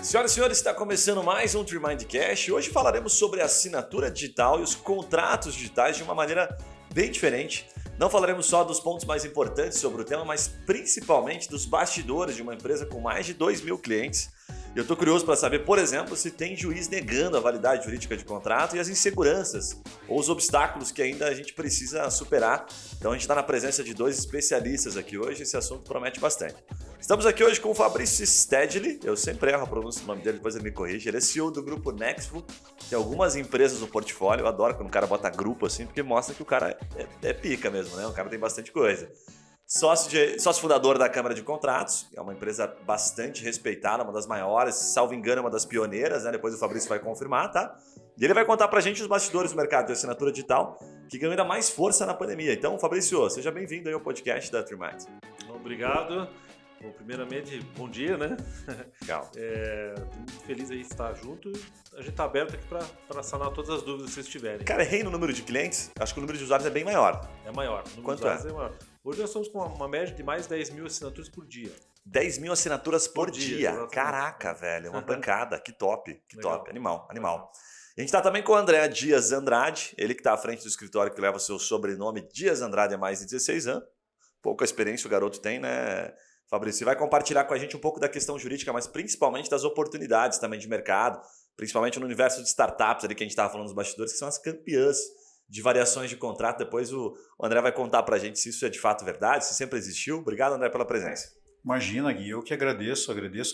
Senhoras e senhores, está começando mais um Tremindcast. Hoje falaremos sobre a assinatura digital e os contratos digitais de uma maneira bem diferente. Não falaremos só dos pontos mais importantes sobre o tema, mas principalmente dos bastidores de uma empresa com mais de 2.000 clientes. Eu estou curioso para saber, por exemplo, se tem juiz negando a validade jurídica de contrato e as inseguranças ou os obstáculos que ainda a gente precisa superar. Então a gente está na presença de dois especialistas aqui hoje, esse assunto promete bastante. Estamos aqui hoje com o Fabrício Stedley, eu sempre erro a pronúncia do nome dele, depois ele me corrige. Ele é CEO do grupo Nextful, tem algumas empresas no portfólio, eu adoro quando o cara bota grupo assim, porque mostra que o cara é pica mesmo, né? O cara tem bastante coisa. Sócio fundador da Câmara de Contratos, é uma empresa bastante respeitada, uma das maiores, salvo engano, uma das pioneiras, né? Depois o Fabrício vai confirmar, tá? E ele vai contar pra gente os bastidores do mercado de assinatura digital, que ganhou ainda mais força na pandemia. Então, Fabrício, seja bem-vindo aí ao podcast da Trimind. Obrigado. Bom, primeiramente, bom dia, né? Legal. Muito feliz aí de estar junto. A gente está aberto aqui para sanar todas as dúvidas que vocês tiverem. Cara, errei no número de clientes? Acho que o número de usuários é bem maior. É maior. O número Quanto de usuários é maior. Hoje nós estamos com uma média de mais de 10 mil assinaturas por dia. 10 mil assinaturas por dia. Exatamente. Caraca, velho, uma pancada. Que top, que Legal. top. Animal. E a gente está também com o André Dias Andrade, ele que está à frente do escritório que leva o seu sobrenome Dias Andrade há mais de 16 anos. Pouca experiência o garoto tem, né, Fabrício? Você vai compartilhar com a gente um pouco da questão jurídica, mas principalmente das oportunidades também de mercado, principalmente no universo de startups ali que a gente estava falando nos bastidores, que são as campeãs de variações de contrato. Depois o André vai contar pra gente se isso é de fato verdade, se sempre existiu. Obrigado, André, pela presença. Imagina, Gui, eu que agradeço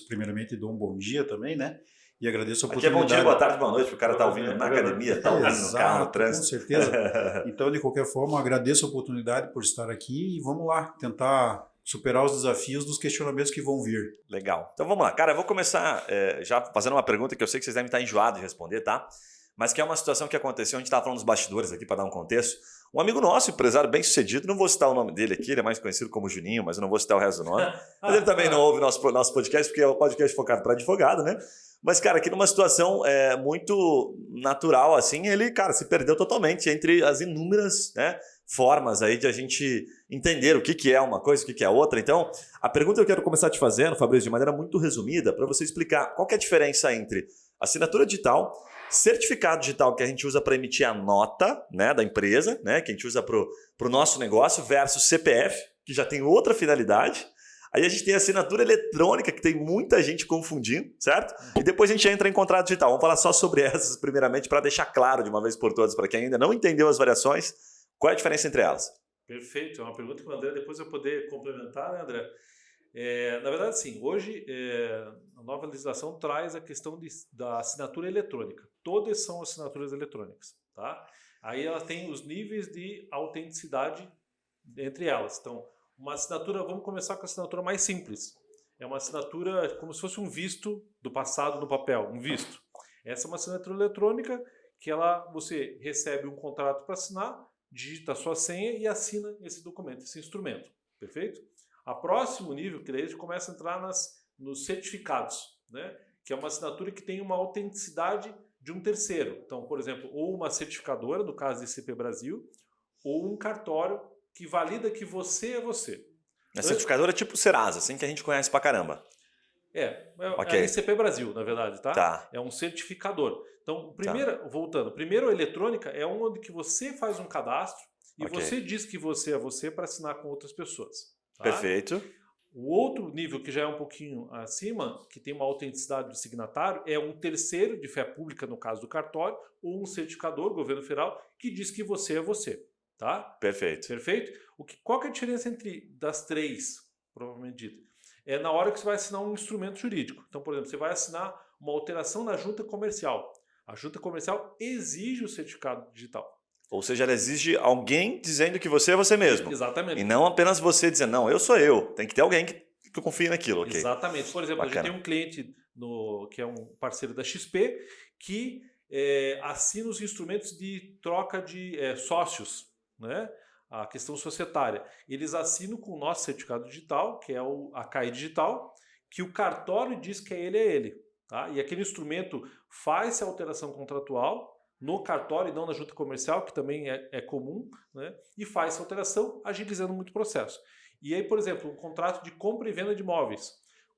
primeiramente dou um bom dia também, né? E agradeço a Aqui é oportunidade. bom dia, boa tarde, boa noite, porque o cara tá ouvindo na academia, tá ouvindo no carro, no trânsito. Com certeza. Então, de qualquer forma, agradeço a oportunidade por estar aqui e vamos lá, tentar superar os desafios dos questionamentos que vão vir. Legal. Então vamos lá. Cara, eu vou começar já fazendo uma pergunta que eu sei que vocês devem estar enjoados de responder, tá? Mas que é uma situação que aconteceu, a gente estava falando dos bastidores aqui para dar um contexto. Um amigo nosso, empresário bem sucedido, não vou citar o nome dele aqui, ele é mais conhecido como Juninho, mas eu não vou citar o resto do nome. Mas ele também não ouve nosso podcast, porque é um podcast focado para advogado, né? Mas, cara, aqui numa situação muito natural, assim, ele, cara, se perdeu totalmente entre as inúmeras, né, formas aí de a gente entender o que é uma coisa, o que é outra. Então, a pergunta que eu quero começar te fazendo, Fabrício, de maneira muito resumida, para você explicar qual que é a diferença entre assinatura digital, certificado digital que a gente usa para emitir a nota, né, da empresa, né, que a gente usa para o nosso negócio, versus CPF, que já tem outra finalidade. Aí a gente tem a assinatura eletrônica, que tem muita gente confundindo, certo? E depois a gente entra em contrato digital. Vamos falar só sobre essas primeiramente para deixar claro de uma vez por todas, para quem ainda não entendeu as variações, qual é a diferença entre elas? Perfeito. É uma pergunta que o André depois vai poder complementar, né, André? Na verdade, sim. Hoje, a nova legislação traz a questão da assinatura eletrônica. Todas são assinaturas eletrônicas, tá? Aí ela tem os níveis de autenticidade entre elas. Então, uma assinatura, vamos começar com a assinatura mais simples. É uma assinatura como se fosse um visto do passado no papel, um visto. Essa é uma assinatura eletrônica que você recebe um contrato para assinar, digita a sua senha e assina esse documento, esse instrumento. Perfeito? A próximo nível, que daí a gente começa a entrar nos certificados, né? Que é uma assinatura que tem uma autenticidade de um terceiro. Então, por exemplo, ou uma certificadora, no caso de ICP Brasil, ou um cartório que valida que você é você. A certificadora é tipo o Serasa, assim que a gente conhece pra caramba. É Okay. a ICP Brasil, na verdade, tá? Tá. É um certificador. Então, primeiro a eletrônica é onde que você faz um cadastro e você diz que você é você para assinar com outras pessoas. Tá? Perfeito. O outro nível, que já é um pouquinho acima, que tem uma autenticidade do signatário, é um terceiro de fé pública, no caso do cartório, ou um certificador, governo federal, que diz que você é você. Tá? Perfeito. Perfeito? Qual que é a diferença entre das três, provavelmente dito? É na hora que você vai assinar um instrumento jurídico. Então, por exemplo, você vai assinar uma alteração na junta comercial. A junta comercial exige o certificado digital. Ou seja, ela exige alguém dizendo que você é você mesmo. Exatamente. E não apenas você dizendo, não, eu sou eu. Tem que ter alguém que confie naquilo. Okay? Exatamente. Por exemplo, Bacana. A gente tem um cliente que é um parceiro da XP que assina os instrumentos de troca de sócios, né? A questão societária. Eles assinam com o nosso certificado digital, que é a CAI digital, que o cartório diz que é ele. Tá? E aquele instrumento faz a alteração contratual no cartório e não na junta comercial, que também é comum, né? E faz essa alteração, agilizando muito o processo. E aí, por exemplo, um contrato de compra e venda de imóveis.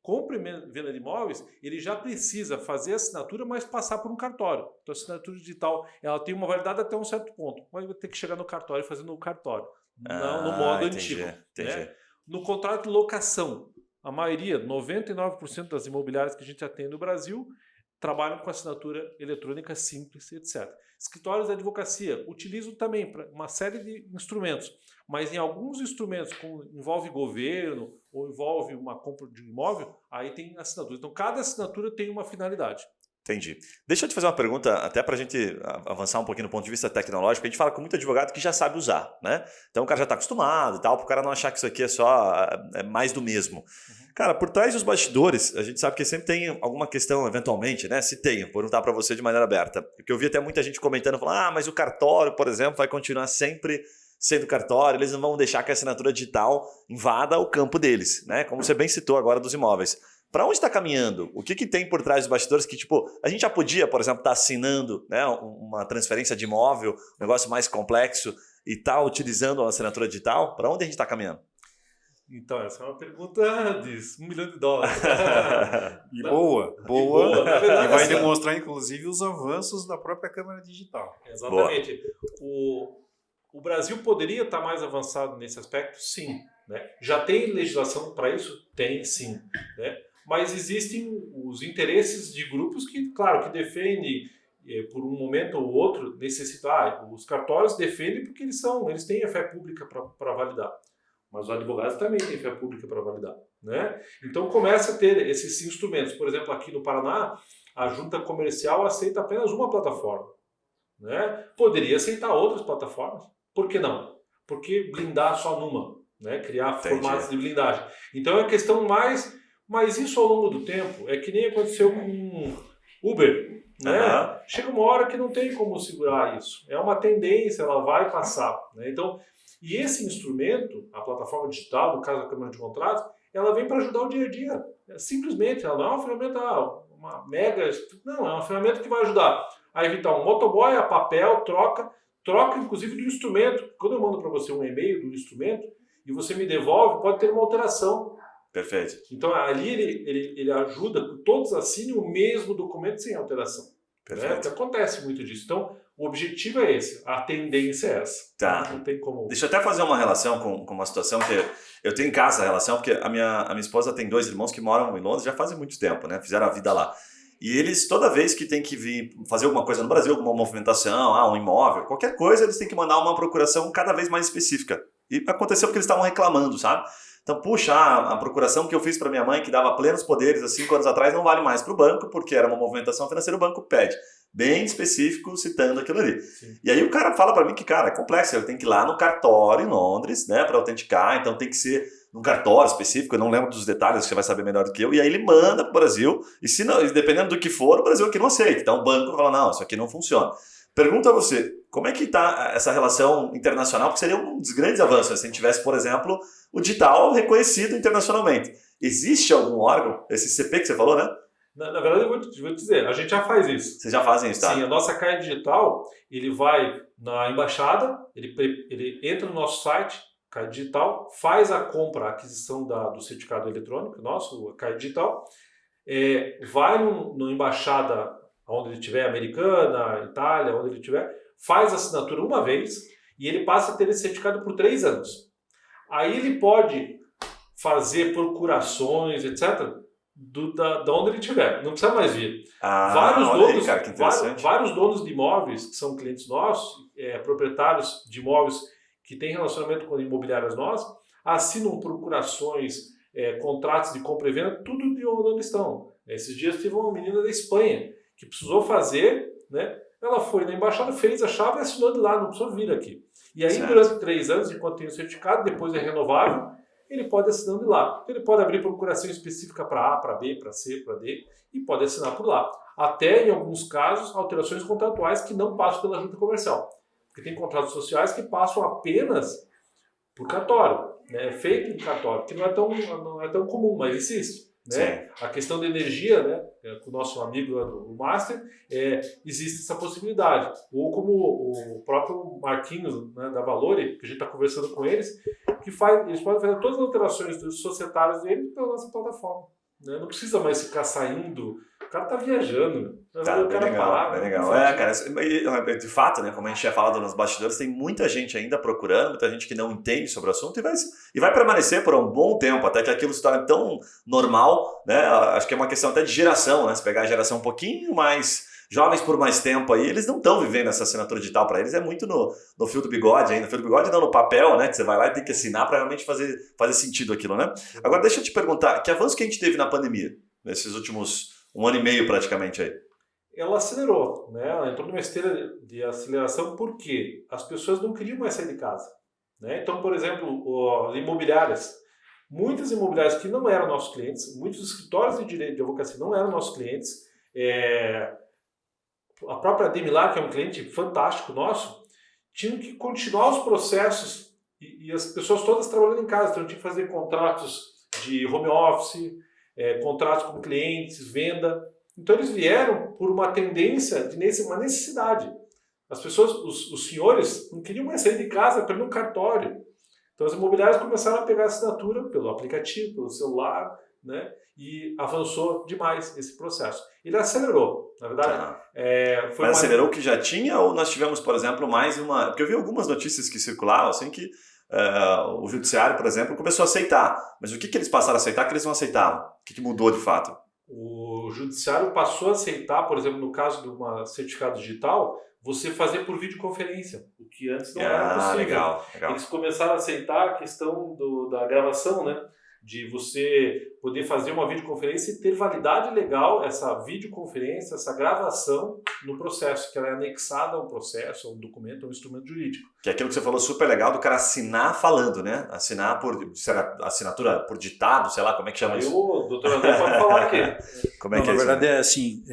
compra e venda de imóveis, ele já precisa fazer a assinatura, mas passar por um cartório. Então, a assinatura digital ela tem uma validade até um certo ponto, mas vai ter que chegar no cartório e fazer no cartório, não no modo entendi, antigo. entendi. Né? No contrato de locação, a maioria, 99% das imobiliárias que a gente atende no Brasil, trabalham com assinatura eletrônica simples, etc. Escritórios de advocacia utilizam também para uma série de instrumentos, mas em alguns instrumentos, como envolve governo ou envolve uma compra de imóvel, aí tem assinatura. Então, cada assinatura tem uma finalidade. Entendi. Deixa eu te fazer uma pergunta, até para a gente avançar um pouquinho do ponto de vista tecnológico. A gente fala com muito advogado que já sabe usar, né? Então o cara já está acostumado e tal, para o cara não achar que isso aqui é só mais do mesmo. Cara, por trás dos bastidores, a gente sabe que sempre tem alguma questão, eventualmente, né? Se tem, vou perguntar para você de maneira aberta. Porque eu vi até muita gente comentando, falando, mas o cartório, por exemplo, vai continuar sempre sendo cartório, eles não vão deixar que a assinatura digital invada o campo deles, né? Como você bem citou agora dos imóveis. Para onde está caminhando? O que tem por trás dos bastidores que, tipo, a gente já podia, por exemplo, estar assinando, né, uma transferência de imóvel, um negócio mais complexo, e estar utilizando a assinatura digital? Para onde a gente está caminhando? Então, essa é uma pergunta de $1 milhão. E boa. Na verdade, E vai assim, demonstrar, inclusive, os avanços da própria Câmara Digital. Exatamente. O Brasil poderia estar mais avançado nesse aspecto? Sim. Né? Já tem legislação para isso? Tem, sim. Né? Mas existem os interesses de grupos que, claro, que defendem por um momento ou outro, necessitam. Os cartórios defendem porque eles têm a fé pública para validar. Mas os advogados também têm fé pública para validar. Né? Então começa a ter esses instrumentos. Por exemplo, aqui no Paraná, a junta comercial aceita apenas uma plataforma. Né? Poderia aceitar outras plataformas. Por que não? Por que blindar só numa? Né? Criar formatos de blindagem. Então é a questão mais... Mas isso ao longo do tempo é que nem aconteceu com Uber. Né? Chega uma hora que não tem como segurar isso. É uma tendência, ela vai passar. Né? Então, e esse instrumento, a plataforma digital, no caso da Câmara de Contratos, ela vem para ajudar o dia a dia. Simplesmente, ela não é uma ferramenta, uma mega... Não, é uma ferramenta que vai ajudar a evitar um motoboy, a papel, troca inclusive do instrumento. Quando eu mando para você um e-mail do instrumento e você me devolve, pode ter uma alteração. Perfeito. Então ali ele ajuda que todos assinem o mesmo documento sem alteração. Perfeito. Né? Porque acontece muito disso. Então o objetivo é esse, a tendência é essa. Tá. Não tem como... Deixa eu até fazer uma relação com uma situação que eu tenho em casa a relação, porque a minha esposa tem 2 irmãos que moram em Londres já fazem muito tempo, né? Fizeram a vida lá. E eles, toda vez que tem que vir fazer alguma coisa no Brasil, alguma movimentação, um imóvel, qualquer coisa, eles têm que mandar uma procuração cada vez mais específica. E aconteceu porque eles estavam reclamando, sabe? Então, puxa, a procuração que eu fiz para minha mãe, que dava plenos poderes há 5 anos atrás, não vale mais para o banco, porque era uma movimentação financeira, o banco pede. Bem específico, citando aquilo ali. Sim. E aí o cara fala para mim que, cara, é complexo, ele tem que ir lá no cartório em Londres, né, para autenticar, então tem que ser num cartório específico, eu não lembro dos detalhes, você vai saber melhor do que eu, e aí ele manda para o Brasil, e se não, dependendo do que for, o Brasil aqui não aceita. Então o banco fala, não, isso aqui não funciona. Pergunto a você, como é que está essa relação internacional? Porque seria um dos grandes avanços se a gente tivesse, por exemplo, o digital reconhecido internacionalmente. Existe algum órgão, esse CP que você falou, né? Na verdade, eu vou te dizer, a gente já faz isso. Vocês já fazem isso, tá? Sim, a nossa CAE Digital, ele vai na embaixada, ele entra no nosso site, CAE Digital, faz a compra, a aquisição do certificado eletrônico nosso, a CAE Digital, vai na embaixada onde ele estiver, americana, Itália, onde ele estiver, faz a assinatura uma vez e ele passa a ter esse certificado por 3 anos. Aí ele pode fazer procurações, etc., da onde ele estiver, não precisa mais vir. Vários donos de imóveis que são clientes nossos, proprietários de imóveis que têm relacionamento com imobiliárias nossas, assinam procurações, contratos de compra e venda, tudo de onde eles estão. Esses dias teve uma menina da Espanha que precisou fazer, né? Ela foi na embaixada, fez a chave e assinou de lá, não precisou vir aqui. E aí, certo, durante 3 anos, enquanto tem o certificado, depois é renovável, ele pode assinar de lá. Ele pode abrir procuração específica para A, para B, para C, para D, e pode assinar por lá. Até, em alguns casos, alterações contratuais que não passam pela junta comercial. Porque tem contratos sociais que passam apenas por cartório, né? Feito em cartório, que não é tão comum, mas existe. Né? A questão da energia, né? Com o nosso amigo do Master, existe essa possibilidade. Ou como o próprio Marquinhos, né, da Valore, que a gente está conversando com eles, eles podem fazer todas as alterações dos societários deles pela nossa plataforma. né? Não precisa mais ficar saindo. O cara tá viajando. Tá, o bem cara legal, parar, bem né? legal. Cara, de fato, né, como a gente tinha falado nos bastidores, tem muita gente ainda procurando, muita gente que não entende sobre o assunto e vai permanecer por um bom tempo, até que aquilo se torne tão normal, né? Acho que é uma questão até de geração, né? Se pegar a geração um pouquinho mais jovens por mais tempo aí, eles não estão vivendo essa assinatura digital, para eles é muito no fio do bigode ainda, no fio do bigode não no papel, né? Que você vai lá e tem que assinar para realmente fazer sentido aquilo, né? Agora deixa eu te perguntar, que avanço que a gente teve na pandemia, nesses últimos 1 ano e meio praticamente aí? Ela acelerou, né? Ela entrou numa esteira de aceleração porque as pessoas não queriam mais sair de casa, né? Então, por exemplo, as imobiliárias. Muitas imobiliárias que não eram nossos clientes, muitos escritórios de direito de advocacia não eram nossos clientes. A própria Demilar, que é um cliente fantástico nosso, tinham que continuar os processos e as pessoas todas trabalhando em casa. Então, tinha que fazer contratos de home office, contratos com clientes, venda. Então eles vieram por uma tendência, uma necessidade. As pessoas, os senhores, não queriam mais sair de casa para ir no cartório. Então as imobiliárias começaram a pegar a assinatura pelo aplicativo, pelo celular, né? E avançou demais esse processo. Ele acelerou, na verdade. Mas acelerou o que já tinha ou nós tivemos, por exemplo, mais uma... Porque eu vi algumas notícias que circulavam, assim, que o judiciário, por exemplo, começou a aceitar. Mas o que eles passaram a aceitar que eles não aceitavam? O que mudou de fato? O judiciário passou a aceitar, por exemplo, no caso de um certificado digital, você fazer por videoconferência, o que antes não era possível. Legal. Eles começaram a aceitar a questão da gravação, né? De você poder fazer uma videoconferência e ter validade legal essa videoconferência, essa gravação no processo, que ela é anexada a um processo, a um documento, a um instrumento jurídico. Que é aquilo que você falou super legal do cara assinar falando, né? Assinar assinatura por ditado, sei lá, como é que chama isso? O doutor André pode falar aqui. Como é que na é isso? verdade, é assim,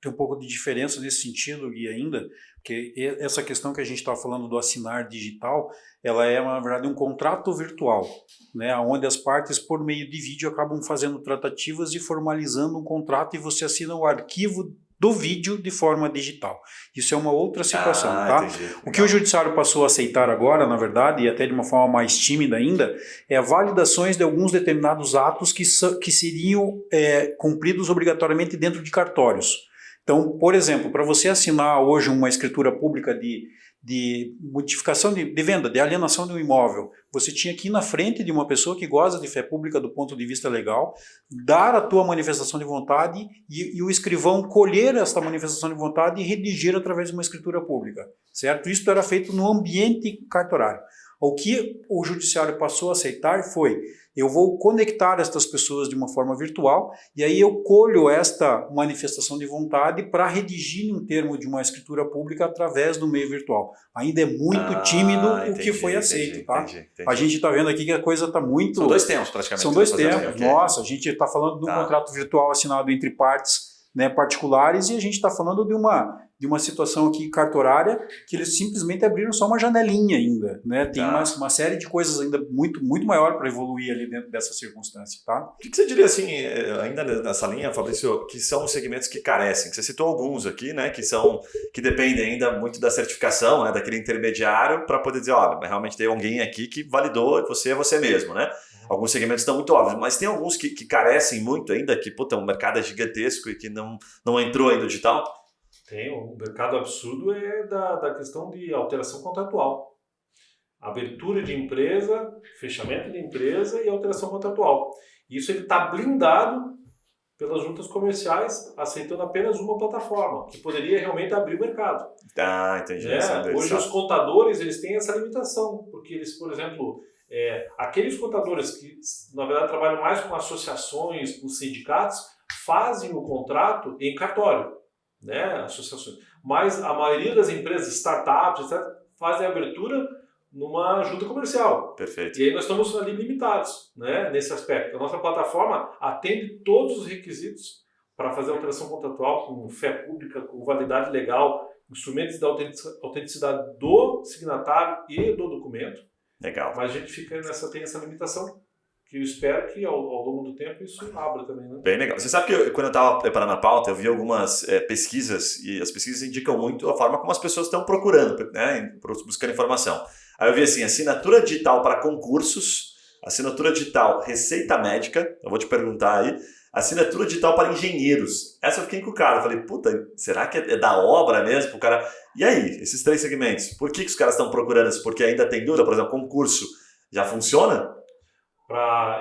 tem um pouco de diferença nesse sentido, Gui, ainda, porque essa questão que a gente está falando do assinar digital, ela é, na verdade, um contrato virtual, né, onde as partes, por meio de vídeo, acabam fazendo tratativas e formalizando um contrato e você assina o arquivo do vídeo de forma digital. Isso é uma outra situação, tá? Entendi. O que o judiciário passou a aceitar agora, na verdade, e até de uma forma mais tímida ainda, é validações de alguns determinados atos que seriam cumpridos obrigatoriamente dentro de cartórios. Então, por exemplo, para você assinar hoje uma escritura pública de modificação de venda, de alienação de um imóvel, você tinha que ir na frente de uma pessoa que goza de fé pública do ponto de vista legal, dar a tua manifestação de vontade e o escrivão colher esta manifestação de vontade e redigir através de uma escritura pública, certo? Isso era feito no ambiente cartorário. O que o judiciário passou a aceitar foi: eu vou conectar estas pessoas de uma forma virtual e aí eu colho esta manifestação de vontade para redigir um termo de uma escritura pública através do meio virtual. Ainda é muito tímido o que foi aceito, tá? Entendi. A gente está vendo aqui que a coisa está muito... São 2 tempos praticamente. São 2 tempos. Nossa, a gente está falando de um contrato virtual assinado entre partes, né, particulares, e a gente está falando de uma situação aqui cartorária que eles simplesmente abriram só uma janelinha ainda, né? Tem uma série de coisas ainda muito, muito maior para evoluir ali dentro dessa circunstância, tá? O que você diria, assim, ainda nessa linha, Fabrício, que são os segmentos que carecem? Você citou alguns aqui, né, que dependem ainda muito da certificação, né, daquele intermediário, para poder dizer, olha, realmente tem alguém aqui que validou, você é você mesmo, né? Alguns segmentos estão muito óbvios, mas tem alguns que carecem muito ainda, que, puta, o mercado é gigantesco e que não entrou ainda no digital? Tem, o mercado absurdo é da questão de alteração contratual. Abertura de empresa, fechamento de empresa e alteração contratual. Isso ele está blindado pelas juntas comerciais, aceitando apenas uma plataforma, que poderia realmente abrir o mercado. Entendi. Hoje os contadores eles têm essa limitação, porque eles, por exemplo... aqueles contadores que, na verdade, trabalham mais com associações, com sindicatos, fazem o contrato em cartório, né? Associações. Mas a maioria das empresas, startups, etc., fazem a abertura numa junta comercial. Perfeito. E aí nós estamos ali limitados, né, nesse aspecto. A nossa plataforma atende todos os requisitos para fazer a alteração contratual com fé pública, com validade legal, instrumentos da autenticidade do signatário e do documento. Legal. Mas a gente tem essa limitação, que eu espero que ao longo do tempo isso abra também, né? Bem legal. Você sabe que quando eu estava preparando a pauta, eu vi algumas pesquisas, e as pesquisas indicam muito a forma como as pessoas estão procurando, né, buscando informação. Aí eu vi assim, assinatura digital para concursos, assinatura digital, receita médica, eu vou te perguntar aí, assinatura digital para engenheiros. Essa eu fiquei encucado, falei, puta, será que é da obra mesmo pro cara? E aí, esses 3 segmentos, por que os caras estão procurando isso? Porque ainda tem dúvida, por exemplo, concurso, já funciona?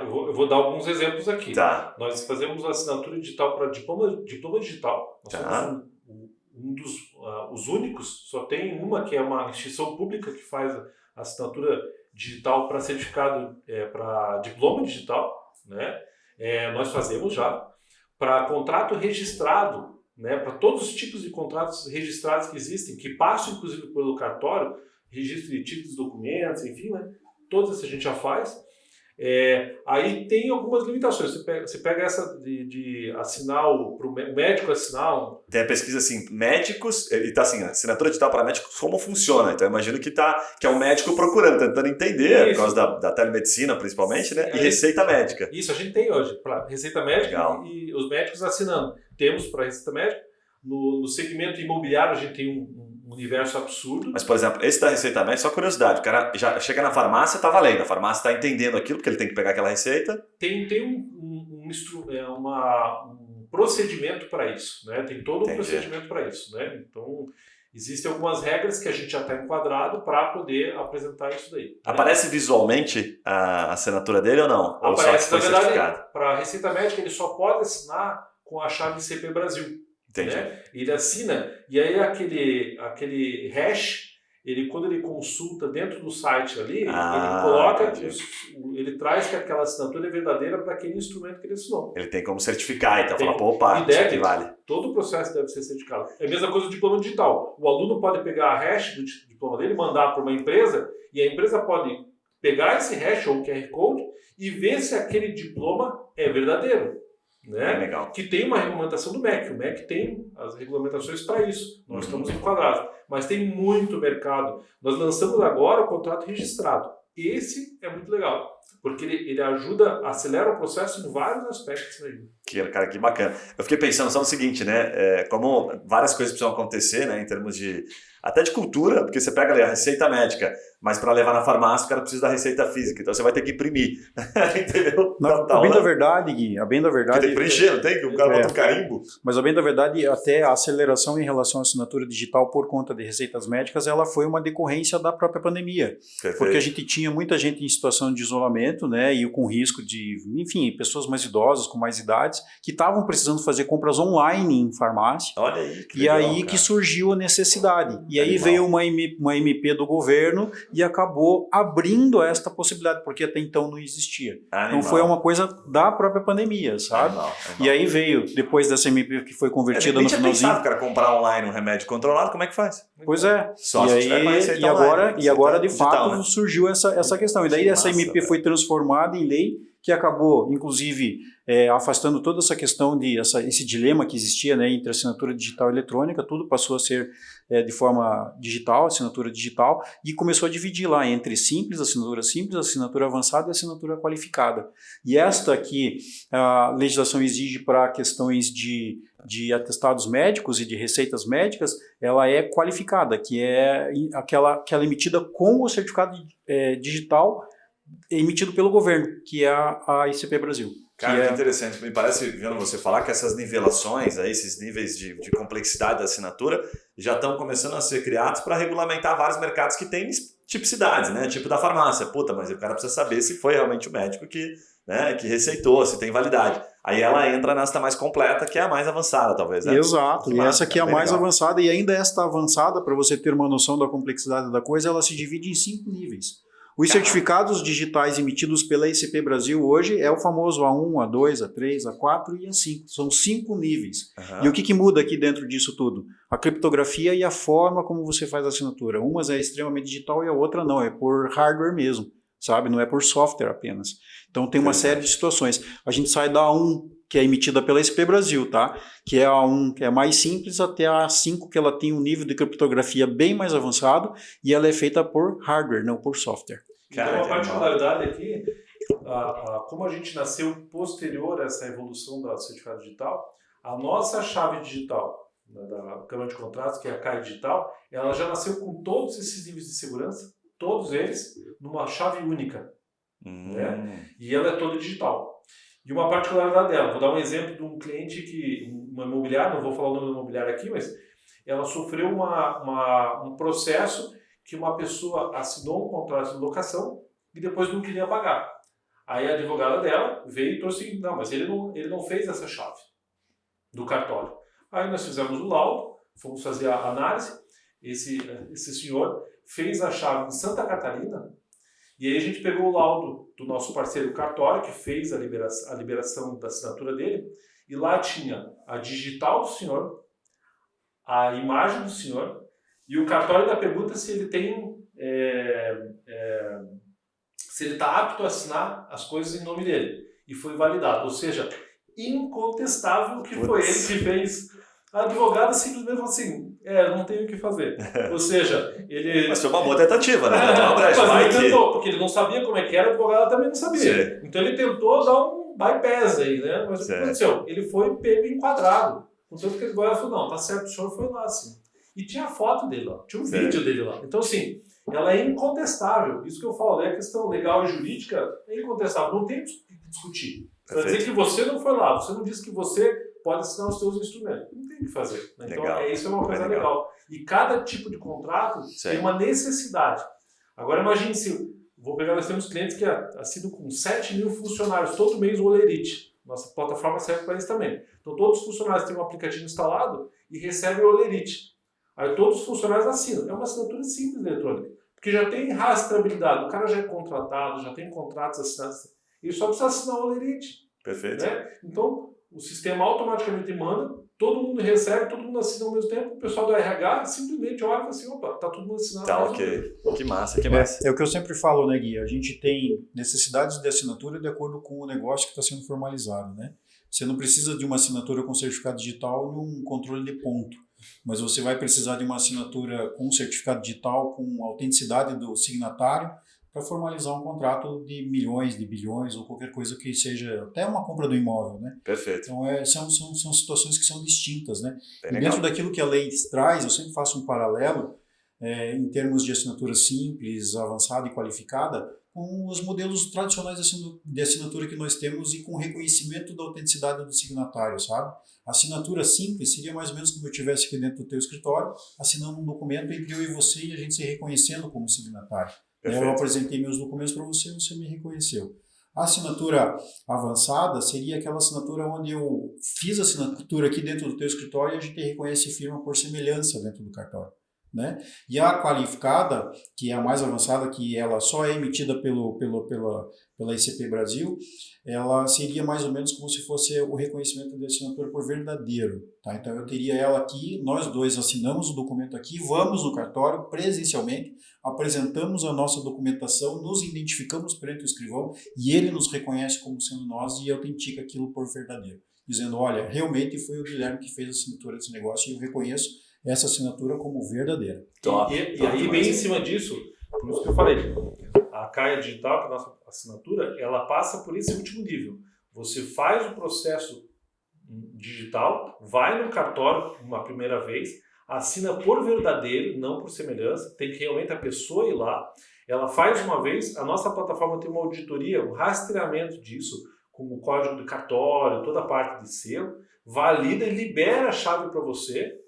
Eu vou dar alguns exemplos aqui. Tá. Nós fazemos assinatura digital para diploma digital. Nós somos um dos os únicos, só tem uma que é uma instituição pública que faz a assinatura digital para certificado, para diploma digital, né? Nós fazemos já para contrato registrado, né? Para todos os tipos de contratos registrados que existem, que passam inclusive pelo cartório, registro de títulos, documentos, enfim, né? Todas a gente já faz. Aí tem algumas limitações. Você pega essa de assinar para o médico assinar. Tem a pesquisa assim, médicos, e tá assim, assinatura digital para médicos, como funciona? Então eu imagino que é o médico procurando, tentando entender, por causa da telemedicina principalmente, né? E receita médica. Isso, a gente tem hoje, para receita médica. Legal. E os médicos assinando. Temos para receita médica. No segmento imobiliário a gente tem um universo absurdo. Mas, por exemplo, esse da receita médica, só curiosidade, o cara já chega na farmácia, tá valendo, a farmácia está entendendo aquilo, porque ele tem que pegar aquela receita. Tem um procedimento para isso, né? Tem todo um procedimento para isso, né? Então, existem algumas regras que a gente já está enquadrado para poder apresentar isso daí. Né? Aparece visualmente a assinatura dele ou não? Aparece, na verdade, para a receita médica ele só pode assinar com a chave CP Brasil. Né? Ele assina e aí aquele hash, quando ele consulta dentro do site ali, ele coloca, ele traz que aquela assinatura é verdadeira para aquele instrumento que ele assinou. Ele tem como certificar, então fala, opa, isso aqui vale. Todo o processo deve ser certificado. É a mesma coisa do diploma digital. O aluno pode pegar a hash do diploma dele, mandar para uma empresa e a empresa pode pegar esse hash ou QR Code e ver se aquele diploma é verdadeiro. Né? Legal. Que tem uma regulamentação do MEC. O MEC tem as regulamentações para isso. Nós estamos enquadrados. Mas tem muito mercado. Nós lançamos agora o contrato registrado. Esse é muito legal, porque ele ajuda, acelera o processo em vários aspectos. Cara, que bacana. Eu fiquei pensando só no seguinte, né? Como várias coisas precisam acontecer, né? Em termos até de cultura, porque você pega ali a receita médica, mas para levar na farmácia o cara precisa da receita física, então você vai ter que imprimir. Entendeu? A bem da verdade, Gui, a bem da verdade... Tem que preencher, não tem? Que o cara bota um carimbo. Mas a bem da verdade, até a aceleração em relação à assinatura digital por conta de receitas médicas, ela foi uma decorrência da própria pandemia. Perfeito. Porque a gente tinha muita gente em situação de isolamento, né, e com risco de, enfim, pessoas mais idosas, com mais idades, que estavam precisando fazer compras online em farmácia. Olha aí, que legal, aí cara. Que surgiu a necessidade. E aí veio uma MP do governo e acabou abrindo esta possibilidade, porque até então não existia. Então foi uma coisa da própria pandemia, sabe? E aí veio, depois dessa MP que foi convertida no finalzinho... o cara comprar online um remédio controlado, como é que faz? Pois é. Só se tiver com a receita e agora de digital, fato, né? surgiu essa questão. E daí essa MP foi transformada em lei, que acabou, inclusive, afastando toda essa questão esse dilema que existia, né, entre assinatura digital e eletrônica. Tudo passou a ser de forma digital, assinatura digital, e começou a dividir lá entre assinatura avançada e assinatura qualificada. E esta aqui, a legislação exige para questões de atestados médicos e de receitas médicas, ela é qualificada, que é aquela emitida com o certificado digital emitido pelo governo, que é a ICP Brasil. Cara, que interessante. Me parece, vendo você falar, que essas nivelações, aí, esses níveis de complexidade da assinatura já estão começando a ser criados para regulamentar vários mercados que têm tipicidades, né? Tipo da farmácia. Puta, mas o cara precisa saber se foi realmente o médico que receitou, se tem validade. Aí ela entra nesta mais completa, que é a mais avançada, talvez, né? Exato, e essa aqui é a mais avançada, e ainda esta avançada, para você ter uma noção da complexidade da coisa, ela se divide em 5 níveis. Os certificados digitais emitidos pela ICP Brasil hoje é o famoso A1, A2, A3, A4 e A5. São 5 níveis. E o que muda aqui dentro disso tudo? A criptografia e a forma como você faz a assinatura. Umas é extremamente digital e a outra não, é por hardware mesmo, sabe? Não é por software apenas. Então tem uma série de situações. A gente sai da A1, que é emitida pela ICP Brasil, tá? Que é a A1, que é mais simples, até a A5, que ela tem um nível de criptografia bem mais avançado e ela é feita por hardware, não por software. Então, a particularidade aqui, como a gente nasceu posterior a essa evolução do certificado digital, a nossa chave digital, da Câmara de Contratos, que é a CAI Digital, ela já nasceu com todos esses níveis de segurança, todos eles, numa chave única. né? E ela é toda digital. E uma particularidade dela, vou dar um exemplo de um cliente uma imobiliária, não vou falar o nome da imobiliária aqui, mas ela sofreu um processo que uma pessoa assinou um contrato de locação e depois não queria pagar. Aí a advogada dela veio e trouxe, não, mas ele não fez essa chave do cartório. Aí nós fizemos o laudo, fomos fazer a análise, esse senhor fez a chave em Santa Catarina, e aí a gente pegou o laudo do nosso parceiro cartório, que fez a liberação da assinatura dele, e lá tinha a digital do senhor, a imagem do senhor, e o cartório da pergunta se ele tem... se ele está apto a assinar as coisas em nome dele. E foi validado. Ou seja, incontestável que foi ele que fez. A advogada simplesmente falou assim, não tenho o que fazer. Ou seja, ele... Mas foi uma boa tentativa, né? Mas ele tentou, porque ele não sabia como é que era, a advogada também não sabia. Sim. Então ele tentou dar um bypass aí, né? Mas o que aconteceu? Ele foi pego e enquadrado. Contanto que a advogada falou, não, tá certo, o senhor foi lá, sim. E tinha a foto dele lá, tinha um vídeo dele lá. Então, assim, ela é incontestável. Isso que eu falo, a questão legal e jurídica é incontestável. Não tem o que discutir. Você vai dizer que você não foi lá, você não disse que você pode assinar os seus instrumentos. Não tem o que fazer. Né? Então, isso é uma coisa legal. E cada tipo de contrato tem uma necessidade. Agora, imagine se... nós temos clientes que assinam com 7 mil funcionários, todo mês o Olerite. Nossa plataforma serve para isso também. Então, todos os funcionários têm um aplicativo instalado e recebem o Olerite. Aí todos os funcionários assinam. É uma assinatura simples eletrônica. Porque já tem rastreabilidade. O cara já é contratado, já tem contratos assinados. Ele só precisa assinar o Olerite. Perfeito. Né? Então, o sistema automaticamente manda, todo mundo recebe, todo mundo assina ao mesmo tempo. O pessoal do RH simplesmente olha e fala assim, opa, tá todo mundo assinado. Tá, ok. Que massa, que massa. É o que eu sempre falo, né, Gui? A gente tem necessidades de assinatura de acordo com o negócio que está sendo formalizado, né? Você não precisa de uma assinatura com certificado digital num controle de ponto. Mas você vai precisar de uma assinatura com certificado digital, com autenticidade do signatário, para formalizar um contrato de milhões, de bilhões, ou qualquer coisa que seja, até uma compra do imóvel, né? Perfeito. Então, são situações que são distintas, né? E dentro daquilo que a lei traz, eu sempre faço um paralelo, em termos de assinatura simples, avançada e qualificada, com os modelos tradicionais de assinatura que nós temos e com reconhecimento da autenticidade do signatário, sabe? A assinatura simples seria mais ou menos como eu estivesse aqui dentro do teu escritório, assinando um documento entre eu e você e a gente se reconhecendo como signatário. Eu apresentei meus documentos para você e você me reconheceu. A assinatura avançada seria aquela assinatura onde eu fiz a assinatura aqui dentro do teu escritório e a gente reconhece firma por semelhança dentro do cartório. Né? E a qualificada, que é a mais avançada, que ela só é emitida pela ICP Brasil, ela seria mais ou menos como se fosse o reconhecimento de assinatura por verdadeiro. Tá? Então eu teria ela aqui, nós dois assinamos o documento aqui, vamos no cartório presencialmente, apresentamos a nossa documentação, nos identificamos perante o escrivão e ele nos reconhece como sendo nós e autentica aquilo por verdadeiro. Dizendo, olha, realmente foi o Guilherme que fez a assinatura desse negócio e eu reconheço essa assinatura como verdadeira. E aí, bem em cima disso, por isso que eu falei, a CAIA Digital, que é a nossa assinatura, ela passa por esse último nível. Você faz o processo digital, vai no cartório uma primeira vez, assina por verdadeiro, não por semelhança, tem que realmente a pessoa ir lá, ela faz uma vez, a nossa plataforma tem uma auditoria, um rastreamento disso, com o código do cartório, toda a parte de selo, valida e libera a chave para você,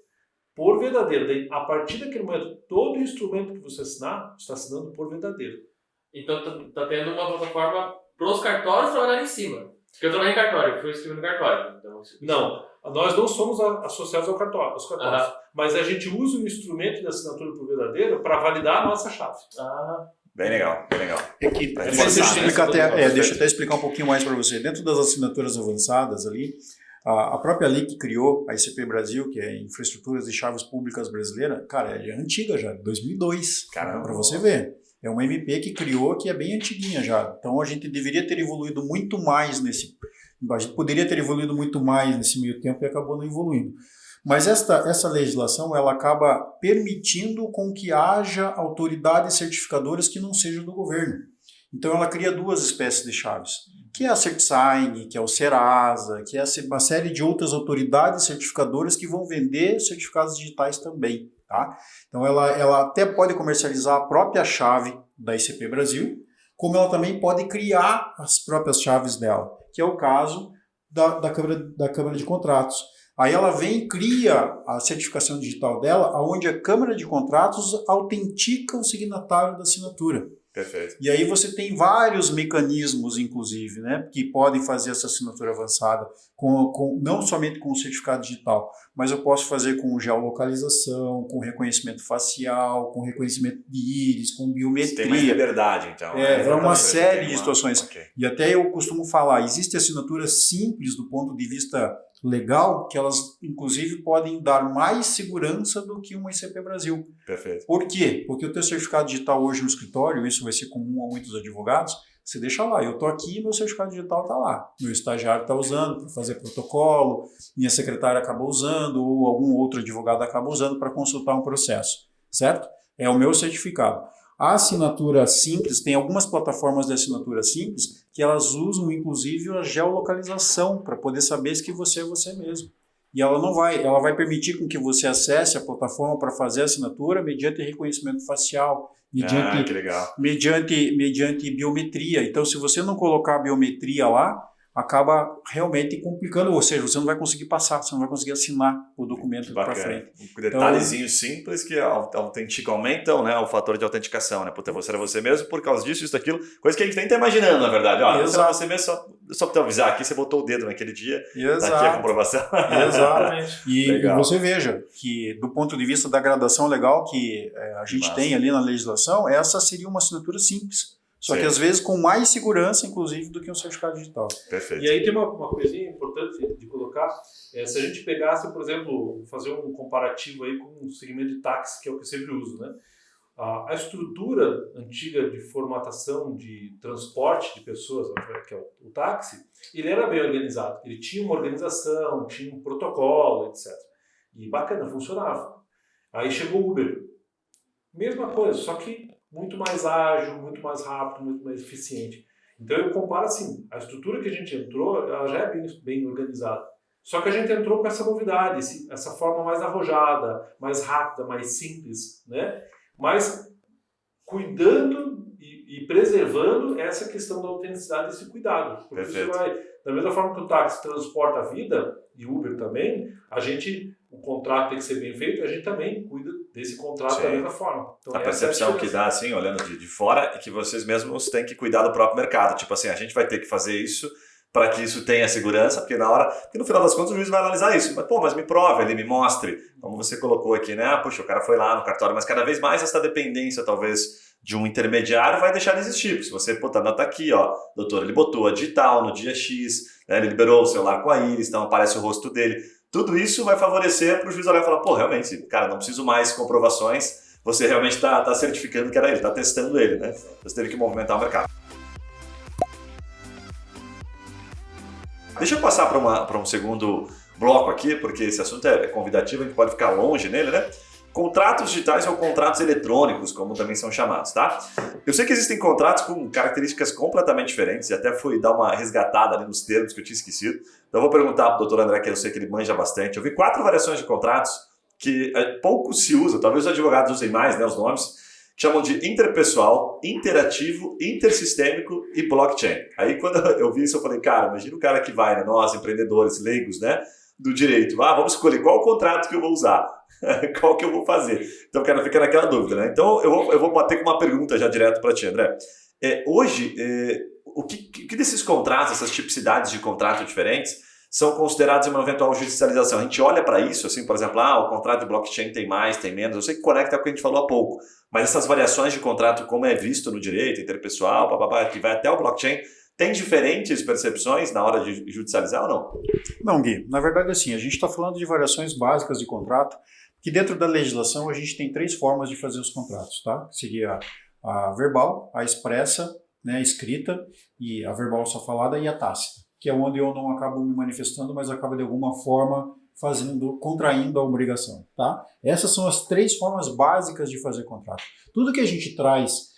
por verdadeiro. Daí, a partir daquele momento, todo instrumento que você assinar, você está assinando por verdadeiro. Então, tá tendo uma plataforma para os cartórios trabalhar em cima. Porque eu trabalhei em cartório, fui escrever no cartório. Então, não, nós não somos associados aos cartórios. Mas a gente usa o instrumento de assinatura por verdadeiro para validar a nossa chave. Bem legal, bem legal. Deixa eu até explicar um pouquinho mais para você. Dentro das assinaturas avançadas ali, a própria lei que criou a ICP Brasil, que é Infraestruturas de Chaves Públicas Brasileira, cara, ela é antiga já, 2002, para você ver. É uma MP que criou, que é bem antiguinha já. Então a gente deveria ter evoluído muito mais a gente poderia ter evoluído muito mais nesse meio tempo e acabou não evoluindo. Mas essa legislação, ela acaba permitindo com que haja autoridades certificadoras que não sejam do governo. Então ela cria duas espécies de chaves, que é a CertSign, que é o Serasa, que é uma série de outras autoridades certificadoras que vão vender certificados digitais também. Tá? Então ela até pode comercializar a própria chave da ICP Brasil, como ela também pode criar as próprias chaves dela, que é o caso da Câmara de Contratos. Aí ela vem e cria a certificação digital dela, onde a Câmara de Contratos autentica o signatário da assinatura. Perfeito. E aí você tem vários mecanismos, inclusive, né, que podem fazer essa assinatura avançada, não somente com o certificado digital, mas eu posso fazer com geolocalização, com reconhecimento facial, com reconhecimento de íris, com biometria. Você tem mais liberdade, então. É uma série de uma... situações. Okay. E até eu costumo falar, existem assinaturas simples do ponto de vista legal, que elas, inclusive, podem dar mais segurança do que uma ICP Brasil. Perfeito. Por quê? Porque o teu certificado digital hoje no escritório, isso vai ser comum a muitos advogados, você deixa lá, eu estou aqui e meu certificado digital está lá. Meu estagiário está usando para fazer protocolo, minha secretária acaba usando, ou algum outro advogado acaba usando para consultar um processo, certo? É o meu certificado. A assinatura simples, tem algumas plataformas de assinatura simples que elas usam, inclusive, a geolocalização para poder saber se que você é você mesmo. E ela vai permitir com que você acesse a plataforma para fazer a assinatura mediante reconhecimento facial, mediante biometria. Então, se você não colocar a biometria lá, acaba realmente complicando, ou seja, você não vai conseguir passar, você não vai conseguir assinar o documento para frente. Um detalhezinho simples que aumentam, né, o fator de autenticação, né? Puta, você era você mesmo por causa disso, isso, daquilo, coisa que a gente nem está imaginando, na verdade. Ó, você era você mesmo, só para te avisar aqui, você botou o dedo naquele dia, tá aqui a comprovação. Exatamente. E você veja que, do ponto de vista da gradação legal que a gente tem ali na legislação, essa seria uma assinatura simples. Só que às vezes com mais segurança, inclusive, do que um certificado digital. Perfeito. E aí tem uma coisinha importante de colocar, se a gente pegasse, por exemplo, fazer um comparativo aí com o segmento de táxi, que é o que eu sempre uso, né? A estrutura antiga de formatação de transporte de pessoas, que é o táxi, ele era bem organizado. Ele tinha uma organização, tinha um protocolo, etc. E bacana, funcionava. Aí chegou o Uber. Mesma coisa, só que muito mais ágil, muito mais rápido, muito mais eficiente. Então eu comparo assim, a estrutura que a gente entrou, ela já é bem organizada. Só que a gente entrou com essa novidade, essa forma mais arrojada, mais rápida, mais simples, né? Mas cuidando e preservando essa questão da autenticidade e esse cuidado. Porque você vai, da mesma forma que o táxi transporta a vida, e Uber também, o contrato tem que ser bem feito, a gente também cuida desse contrato da mesma forma. Então, a percepção que dá, assim, olhando de fora, é que vocês mesmos têm que cuidar do próprio mercado. Tipo assim, a gente vai ter que fazer isso para que isso tenha segurança, porque no final das contas o juiz vai analisar isso. Mas me prove, ele me mostre, como você colocou aqui, né? Puxa, o cara foi lá no cartório, mas cada vez mais essa dependência, talvez, de um intermediário vai deixar de existir. Porque se você, tá aqui, ó, doutor, ele botou a digital no dia X, né, ele liberou o celular com a íris, então aparece o rosto dele. Tudo isso vai favorecer para o juiz olhar e falar, pô, realmente, cara, não preciso mais comprovações, você realmente está certificando que era ele, está testando ele, né? Você teve que movimentar o mercado. Deixa eu passar para um segundo bloco aqui, porque esse assunto é convidativo, a gente pode ficar longe nele, né? Contratos digitais ou contratos eletrônicos, como também são chamados, tá? Eu sei que existem contratos com características completamente diferentes, e até fui dar uma resgatada ali nos termos que eu tinha esquecido. Então eu vou perguntar para o doutor André, que eu sei que ele manja bastante. Eu vi 4 variações de contratos que pouco se usa, talvez os advogados usem mais, né, os nomes, que chamam de interpessoal, interativo, intersistêmico e blockchain. Aí quando eu vi isso, eu falei, cara, imagina o cara que vai, né, nós, empreendedores, leigos, né, do direito. Vamos escolher qual contrato que eu vou usar, qual que eu vou fazer. Então, cara, fica naquela dúvida, né? Então, eu vou bater com uma pergunta já direto para ti, André. Hoje, o que desses contratos, essas tipicidades de contrato diferentes, são considerados uma eventual judicialização? A gente olha para isso, assim, por exemplo, o contrato de blockchain tem mais, tem menos. Eu sei que conecta com o que a gente falou há pouco, mas essas variações de contrato, como é visto no direito, interpessoal, que vai até o blockchain, tem diferentes percepções na hora de judicializar ou não? Não, Gui. Na verdade, assim, a gente está falando de variações básicas de contrato, que dentro da legislação a gente tem 3 formas de fazer os contratos, tá? Seria a verbal, a expressa, né, a escrita, e a verbal só falada, e a tácita, que é onde eu não acabo me manifestando, mas acabo de alguma forma contraindo a obrigação, tá? Essas são as 3 formas básicas de fazer contrato. Tudo que a gente traz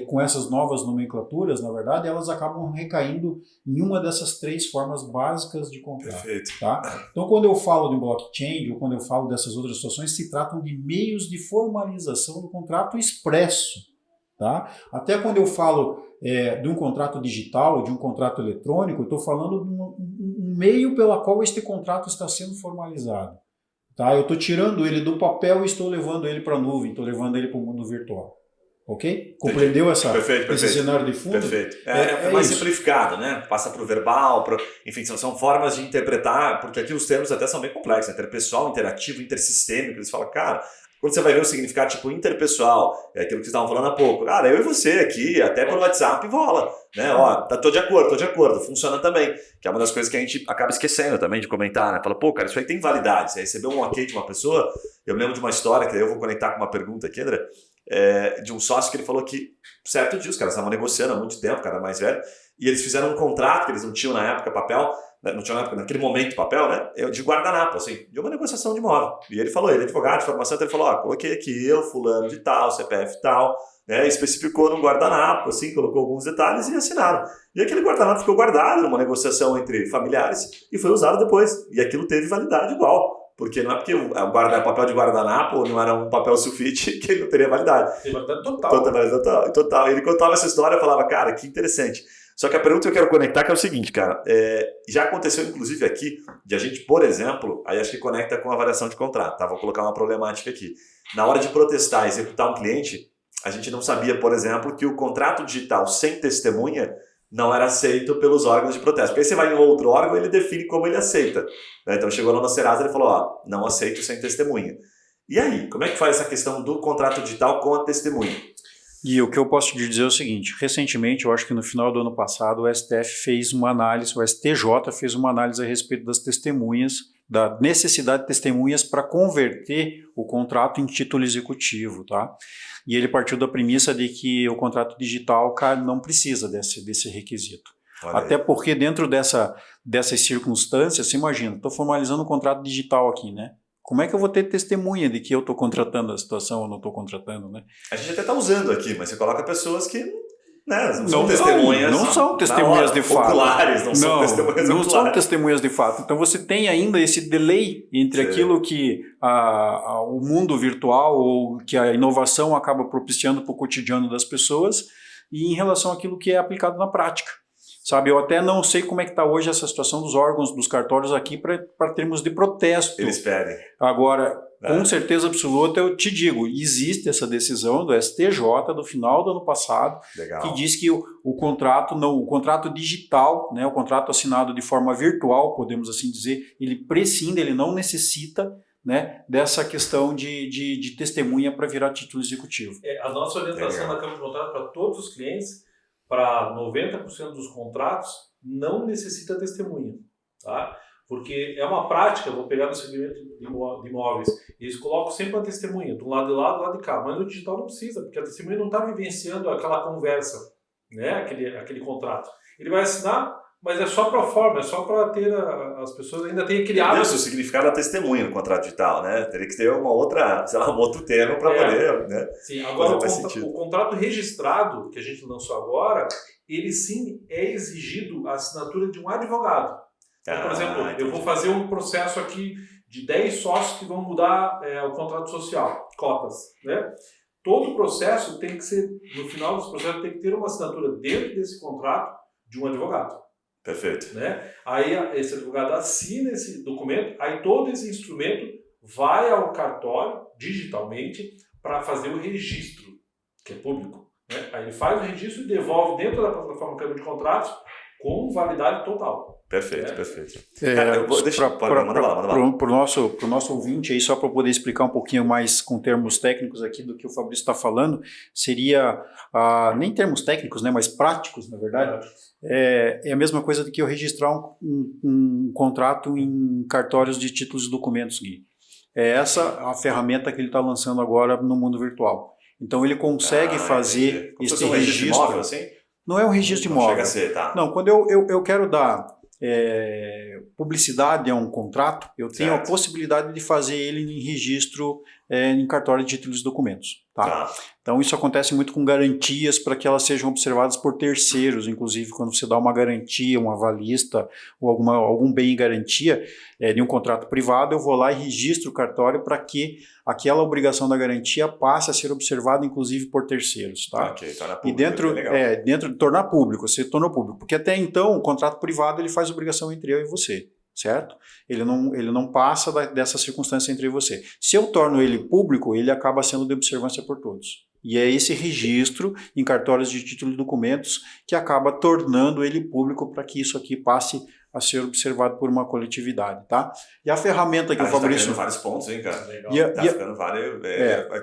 com essas novas nomenclaturas, na verdade, elas acabam recaindo em uma dessas 3 formas básicas de contrato. Perfeito. Tá? Então, quando eu falo de blockchain, ou quando eu falo dessas outras situações, se tratam de meios de formalização do contrato expresso. Tá? Até quando eu falo de um contrato digital, de um contrato eletrônico, eu estou falando de um meio pela qual este contrato está sendo formalizado. Tá? Eu estou tirando ele do papel e estou levando ele para a nuvem, estou levando ele para o mundo virtual. Ok? Compreendeu esse cenário de fundo? Perfeito. É mais isso. simplificado, né? Passa para o verbal, enfim, são formas de interpretar, porque aqui os termos até são bem complexos, interpessoal, interativo, intersistêmico, eles falam, cara, quando você vai ver o significado tipo interpessoal, é aquilo que vocês estavam falando há pouco, cara, eu e você aqui, até pelo WhatsApp rola, né? Ó, tô de acordo, funciona também, que é uma das coisas que a gente acaba esquecendo também de comentar, né? Fala, pô, cara, isso aí tem validade, você recebeu um ok de uma pessoa, eu lembro de uma história, que eu vou conectar com uma pergunta aqui, André, de um sócio que ele falou que, certo dia, os caras estavam negociando há muito tempo, o cara mais velho, e eles fizeram um contrato que eles não tinham na época papel, não tinham na época, naquele momento papel, né, de guardanapo, assim, de uma negociação de imóvel. E ele falou, ele é advogado de formação, então ele falou, ó, coloquei aqui eu, fulano de tal, CPF tal, né, especificou no guardanapo, assim, colocou alguns detalhes e assinaram. E aquele guardanapo ficou guardado numa negociação entre familiares e foi usado depois. E aquilo teve validade igual. Porque não é porque o papel de guardanapo não era um papel sulfite que ele não teria validade. Tem validade total. Total. Ele contava essa história e falava, cara, que interessante. Só que a pergunta que eu quero conectar que é o seguinte, cara. Já aconteceu, inclusive, aqui, de a gente, por exemplo, aí acho que conecta com a variação de contrato, tá? Vou colocar uma problemática aqui. Na hora de protestar e executar um cliente, a gente não sabia, por exemplo, que o contrato digital sem testemunha não era aceito pelos órgãos de protesto. Porque aí você vai em outro órgão e ele define como ele aceita. Né? Então chegou lá na Serasa e ele falou, ó, não aceito sem testemunha. E aí, como é que faz essa questão do contrato digital com a testemunha? E o que eu posso te dizer é o seguinte, recentemente, eu acho que no final do ano passado, o STF fez uma análise, o STJ fez uma análise a respeito das testemunhas, da necessidade de testemunhas para converter o contrato em título executivo, tá? E ele partiu da premissa de que o contrato digital não precisa desse requisito. Até porque dentro dessas circunstâncias, você imagina, estou formalizando um contrato digital aqui, né? Como é que eu vou ter testemunha de que eu estou contratando a situação ou não estou contratando, né? A gente até está usando aqui, mas você coloca pessoas que não são testemunhas. Não são testemunhas de fato. Oculares, não são testemunhas oculares. Não são testemunhas de fato. Então você tem ainda esse delay entre aquilo que o mundo virtual ou que a inovação acaba propiciando para o cotidiano das pessoas e em relação àquilo que é aplicado na prática. Sabe, eu até não sei como é que está hoje essa situação dos órgãos, dos cartórios aqui para termos de protesto. Eles pedem. Agora, com certeza absoluta, eu te digo, existe essa decisão do STJ do final do ano passado, que diz que o contrato digital, né, o contrato assinado de forma virtual, podemos assim dizer, ele prescinde, ele não necessita, né, dessa questão de testemunha para virar título executivo. A nossa orientação na Câmara de Contrato para todos os clientes, para 90% dos contratos, não necessita testemunha, tá? Porque é uma prática, vou pegar no segmento de imóveis, eles colocam sempre uma testemunha, do lado de lá, do lado de cá, mas no digital não precisa, porque a testemunha não está vivenciando aquela conversa, né? aquele contrato. Ele vai assinar, mas é só para forma, é só para ter as pessoas ainda têm aquele hábito. Isso, o significado da testemunha no contrato digital, né? Teria que ter um outro termo para poder, né? Sim, agora o contrato registrado que a gente lançou agora, ele sim é exigido a assinatura de um advogado. Então, por exemplo, eu vou fazer um processo aqui de 10 sócios que vão mudar o contrato social, cotas, né? Todo o processo tem que ser, no final desse processo, tem que ter uma assinatura dentro desse contrato de um advogado. Perfeito. Né? Aí esse advogado assina esse documento, aí todo esse instrumento vai ao cartório, digitalmente, para fazer o registro, que é público. Né? Aí ele faz o registro e devolve dentro da plataforma Câmara de Contratos com validade total. Perfeito, perfeito. Para o nosso ouvinte, aí, só para poder explicar um pouquinho mais com termos técnicos aqui do que o Fabrício está falando, seria, nem termos técnicos, né, mas práticos, na verdade, é a mesma coisa do que eu registrar um contrato em cartórios de títulos e documentos, Gui. É essa a ferramenta que ele está lançando agora no mundo virtual. Então ele consegue fazer esse registro. Imóvel, assim? Não é um registro imóvel. Chega a ser, tá? Não, quando eu quero dar publicidade a um contrato, eu tenho a possibilidade de fazer ele em registro em cartório de títulos e documentos. Tá? Tá. Então isso acontece muito com garantias para que elas sejam observadas por terceiros, inclusive quando você dá uma garantia, uma avalista ou algum bem em garantia de um contrato privado, eu vou lá e registro o cartório para que aquela obrigação da garantia passe a ser observada inclusive por terceiros. Tá? Ok, torna E público, dentro de tornar público, você tornou público, porque até então o contrato privado ele faz obrigação entre eu e você. Certo? Ele não passa dessa circunstância entre você. Se eu torno ele público, ele acaba sendo de observância por todos. E é esse registro em cartórios de título e documentos que acaba tornando ele público para que isso aqui passe a ser observado por uma coletividade, tá? E a ferramenta que o Fabrício... Tá vários pontos, hein, cara? Legal. Tá ficando vários...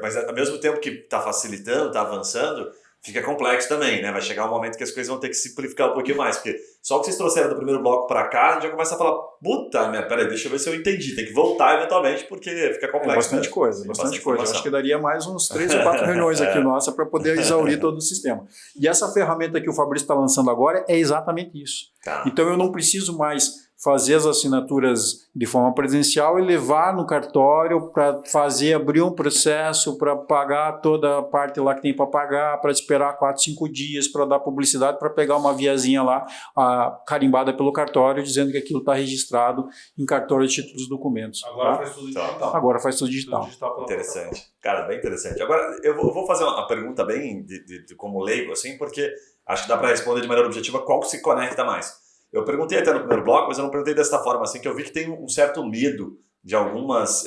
Mas ao mesmo tempo que tá facilitando, tá avançando, fica complexo também, né? Vai chegar um momento que as coisas vão ter que simplificar um pouquinho mais, porque só o que vocês trouxeram do primeiro bloco para cá, a gente já começa a falar, puta, peraí, deixa eu ver se eu entendi, tem que voltar eventualmente, porque fica complexo. Bastante coisa. Eu acho que daria mais uns 3 ou 4 reuniões aqui nossa para poder exaurir todo o sistema. E essa ferramenta que o Fabrício está lançando agora é exatamente isso. Tá. Então eu não preciso mais fazer as assinaturas de forma presencial e levar no cartório para abrir um processo, para pagar toda a parte lá que tem para pagar, para esperar 4, 5 dias para dar publicidade, para pegar uma viazinha lá carimbada pelo cartório dizendo que aquilo está registrado em cartório de títulos e documentos. Agora tá? faz tudo digital. Agora faz tudo digital. Interessante. Cara, bem interessante. Agora, eu vou fazer uma pergunta bem de como leigo, assim, porque acho que dá para responder de maneira objetiva qual que se conecta mais. Eu perguntei até no primeiro bloco, mas eu não perguntei dessa forma, assim, que eu vi que tem um certo medo de algumas,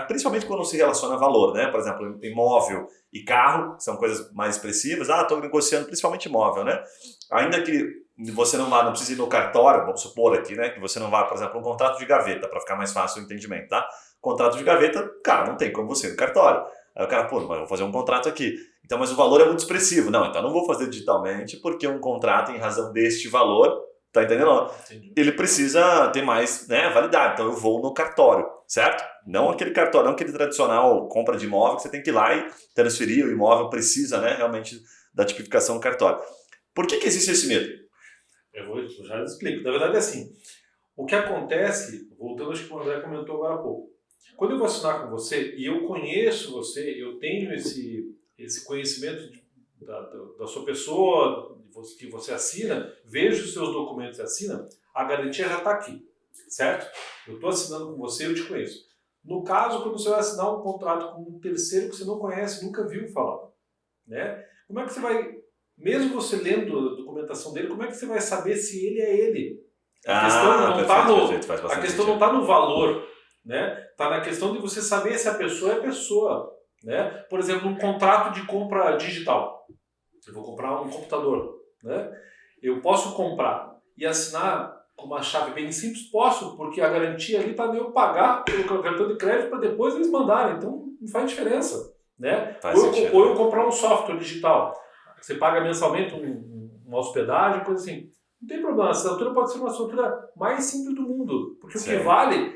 principalmente quando se relaciona a valor, né? Por exemplo, imóvel e carro são coisas mais expressivas. Estou negociando principalmente imóvel, né? Ainda que você não precise ir no cartório, vamos supor aqui, né? Que você não vá, por exemplo, um contrato de gaveta, para ficar mais fácil o entendimento, tá? Contrato de gaveta, cara, não tem como você ir no cartório. Aí o cara, mas eu vou fazer um contrato aqui. Então, mas o valor é muito expressivo. Não, então eu não vou fazer digitalmente, porque um contrato, em razão deste valor, tá entendendo? Entendi. Ele precisa ter mais, né, validade. Então eu vou no cartório, certo? Não aquele cartório, não aquele tradicional compra de imóvel que você tem que ir lá e transferir o imóvel, precisa, né, realmente da tipificação do cartório. Por que existe esse medo? Eu já explico. Na verdade é assim, o que acontece, voltando ao que o André comentou agora há pouco, quando eu vou assinar com você e eu conheço você, eu tenho esse conhecimento da sua pessoa, que você assina, vejo os seus documentos e assina, a garantia já está aqui, certo? Eu estou assinando com você, eu te conheço. No caso, quando você vai assinar um contrato com um terceiro que você não conhece, nunca viu falar, né? Como é que você vai, mesmo você lendo a documentação dele, como é que você vai saber se ele é ele? A questão não está no valor, né? Está na questão de você saber se a pessoa é pessoa, né? Por exemplo, um contrato de compra digital. Eu vou comprar um computador, né? Eu posso comprar e assinar com uma chave bem simples? Posso, porque a garantia ali está eu pagar pelo cartão de crédito para depois eles mandarem. Então não faz diferença, né? Ou eu comprar um software digital. Você paga mensalmente uma hospedagem, coisa assim. Não tem problema, a assinatura pode ser uma assinatura mais simples do mundo, porque o que vale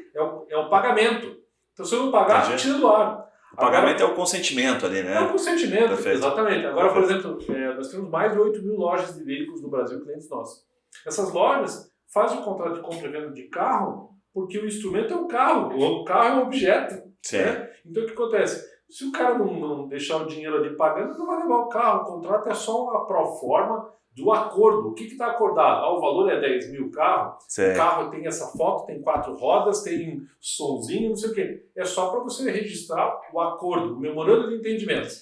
é o pagamento. Então se eu não pagar, tira do ar. O pagamento é o consentimento ali, né? É o consentimento, Perfeito. Exatamente. Agora, por exemplo, nós temos mais de 8 mil lojas de veículos no Brasil, clientes nossos. Essas lojas fazem um contrato de compra e venda de carro porque o instrumento é o carro é um objeto. Né? Então, o que acontece? Se o cara não deixar o dinheiro ali pagando, não vai levar o carro. O contrato é só uma proforma do acordo. O que está acordado? O valor é 10 mil carro. O carro tem essa foto, tem 4 rodas, tem sonzinho, não sei o quê. É só para você registrar o acordo, o memorando de entendimento.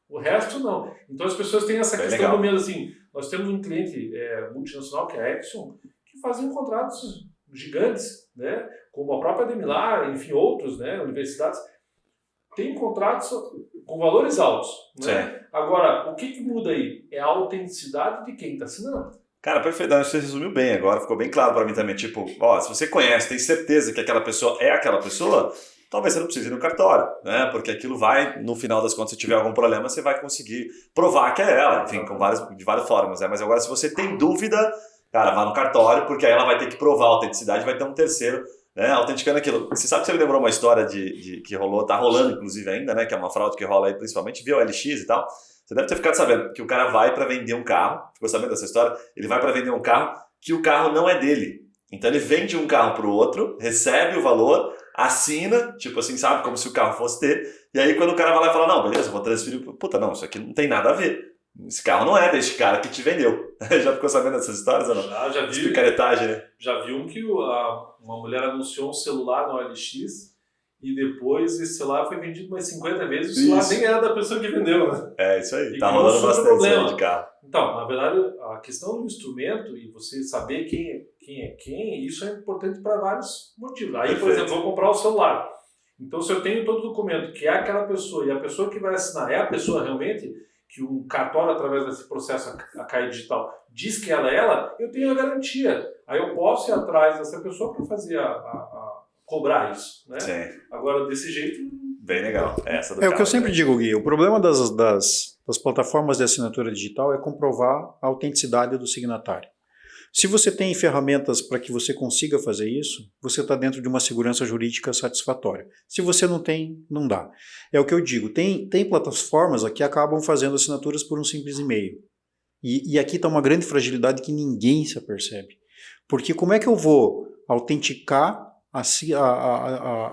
O resto não. Então as pessoas têm essa questão do medo assim. Nós temos um cliente multinacional, que é a Exxon, que fazem contratos gigantes, né? Como a própria Demilar, enfim, outros, né? Universidades. Tem contratos com valores altos. Né? Agora, o que muda aí? É a autenticidade de quem está assinando. Cara, perfeito. Você resumiu bem agora, ficou bem claro para mim também. Tipo, se você conhece, tem certeza que aquela pessoa é aquela pessoa, talvez você não precise ir no cartório, né? Porque aquilo vai, no final das contas, se tiver algum problema, você vai conseguir provar que é ela, enfim, de várias formas. Né? Mas agora, se você tem dúvida, cara, vá no cartório, porque aí ela vai ter que provar a autenticidade, vai ter um terceiro, né, autenticando aquilo. Você sabe que você me lembrou uma história que rolou, tá rolando inclusive ainda, né, que é uma fraude que rola aí principalmente via OLX e tal. Você deve ter ficado sabendo que o cara vai para vender um carro, ficou sabendo dessa história? Ele vai para vender um carro que o carro não é dele. Então ele vende um carro para o outro, recebe o valor, assina, tipo assim, sabe? Como se o carro fosse ter. E aí quando o cara vai lá e fala, não, beleza, vou transferir. Puta, não, isso aqui não tem nada a ver. Esse carro não é deste cara que te vendeu. Já ficou sabendo dessas histórias ou não? Já vi. Picaretagem, né? Já vi um que uma mulher anunciou um celular no OLX e depois esse celular foi vendido mais 50 vezes. O celular nem era da pessoa que vendeu, né? É isso aí. E Tá rolando bastante isso aí de carro. Então, na verdade, a questão do instrumento e você saber quem é quem, isso é importante para vários motivos. Aí, por exemplo, vou comprar um celular. Então, se eu tenho todo o documento que é aquela pessoa e a pessoa que vai assinar é a pessoa realmente, que um cartório, através desse processo, a CAE digital, diz que ela é ela, eu tenho a garantia. Aí eu posso ir atrás dessa pessoa para fazer cobrar isso. Né? Sim. Agora, desse jeito... Bem legal. Essa do É o que eu carro, sempre né? digo, Gui. O problema das plataformas de assinatura digital é comprovar a autenticidade do signatário. Se você tem ferramentas para que você consiga fazer isso, você está dentro de uma segurança jurídica satisfatória. Se você não tem, não dá. É o que eu digo. Tem plataformas que acabam fazendo assinaturas por um simples e-mail. E aqui está uma grande fragilidade que ninguém se apercebe. Porque como é que eu vou autenticar a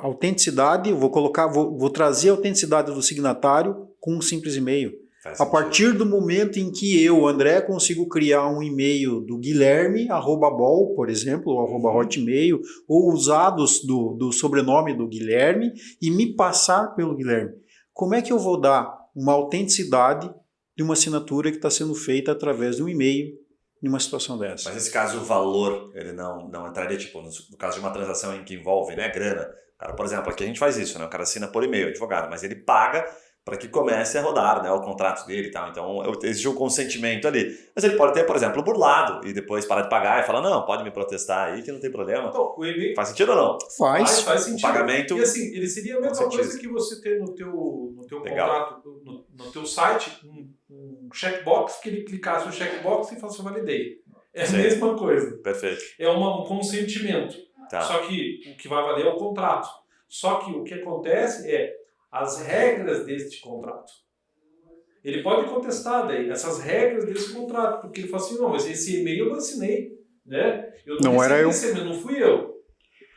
autenticidade, vou trazer a autenticidade do signatário com um simples e-mail? A partir do momento em que eu, André, consigo criar um e-mail do Guilherme, @bol, por exemplo, ou @hotmail, ou os dados do sobrenome do Guilherme e me passar pelo Guilherme. Como é que eu vou dar uma autenticidade de uma assinatura que está sendo feita através de um e-mail em uma situação dessa? Mas nesse caso o valor, ele não entraria, tipo, no caso de uma transação em que envolve, né, grana. Cara, por exemplo, aqui a gente faz isso, né? O cara assina por e-mail, advogado, mas ele paga para que comece a rodar, né, o contrato dele e tal. Então, existe um consentimento ali. Mas ele pode ter, por exemplo, burlado e depois parar de pagar e falar, não, pode me protestar aí que não tem problema. Então, o e-mail... Faz sentido ou não? Faz sentido. O pagamento... E assim, ele seria a mesma coisa que você ter no teu contrato, no teu site, um checkbox, que ele clicasse no checkbox e falasse, validei. É a mesma coisa. Perfeito. É um consentimento. Tá. Só que o que vai valer é o contrato. Só que o que acontece é as regras deste contrato. Ele pode contestar daí essas regras desse contrato, porque ele fala assim, não, mas esse e-mail eu não assinei, né? Não era eu. Esse e-mail, não fui eu.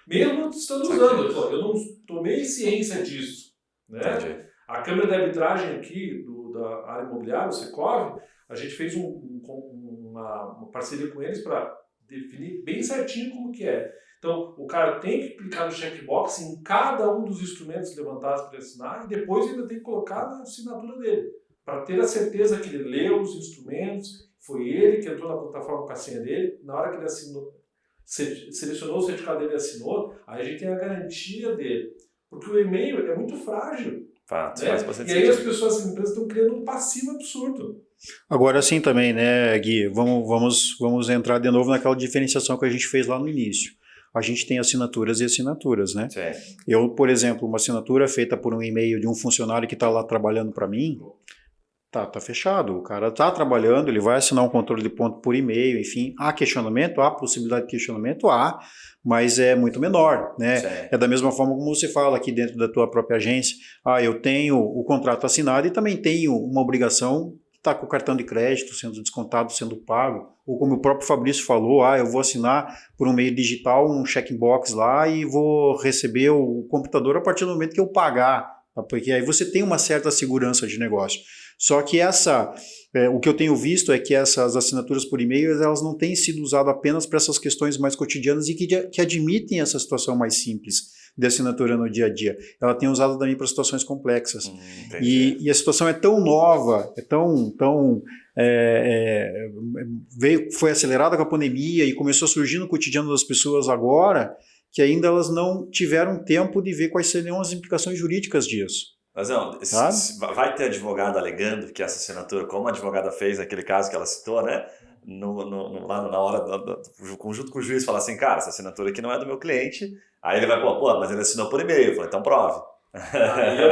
Mesmo estando usando, eu não tomei ciência disso, né? Entendi. A Câmara de Arbitragem aqui da área imobiliária, o Secov, a gente fez uma parceria com eles para definir bem certinho como que é. Então, o cara tem que clicar no checkbox em cada um dos instrumentos levantados para ele assinar e depois ainda tem que colocar na assinatura dele, para ter a certeza que ele leu os instrumentos, foi ele que entrou na plataforma com a senha dele, na hora que ele assinou, selecionou o certificado dele e assinou, aí a gente tem a garantia dele. Porque o e-mail é muito frágil. Fato, né? faz bastante E aí sentido. as pessoas, as empresas estão criando um passivo absurdo. Agora sim também, né, Gui? Vamos entrar de novo naquela diferenciação que a gente fez lá no início. A gente tem assinaturas e assinaturas, né? Sim. Eu, por exemplo, uma assinatura feita por um e-mail de um funcionário que está lá trabalhando para mim, tá fechado. O cara está trabalhando, ele vai assinar um controle de ponto por e-mail, enfim. Há questionamento, há possibilidade de questionamento, mas é muito menor, né? Sim. É da mesma forma como você fala aqui dentro da tua própria agência. Eu tenho o contrato assinado e também tenho uma obrigação está com o cartão de crédito sendo descontado, sendo pago, ou como o próprio Fabrício falou, eu vou assinar por um meio digital um checkbox lá e vou receber o computador a partir do momento que eu pagar, tá? Porque aí você tem uma certa segurança de negócio. Só que o que eu tenho visto é que essas assinaturas por e-mail, elas não têm sido usadas apenas para essas questões mais cotidianas e que admitem essa situação mais simples de assinatura no dia a dia. Ela tem usado também para situações complexas. E a situação é tão nova, foi acelerada com a pandemia e começou a surgir no cotidiano das pessoas agora, que ainda elas não tiveram tempo de ver quais seriam as implicações jurídicas disso. Mas não, vai ter advogado alegando que essa assinatura, como a advogada fez naquele caso que ela citou, né? Lá na hora, junto com o juiz, falar assim, cara, essa assinatura aqui não é do meu cliente. Aí ele vai, pô, mas ele assinou por e-mail. Eu falei, então prove.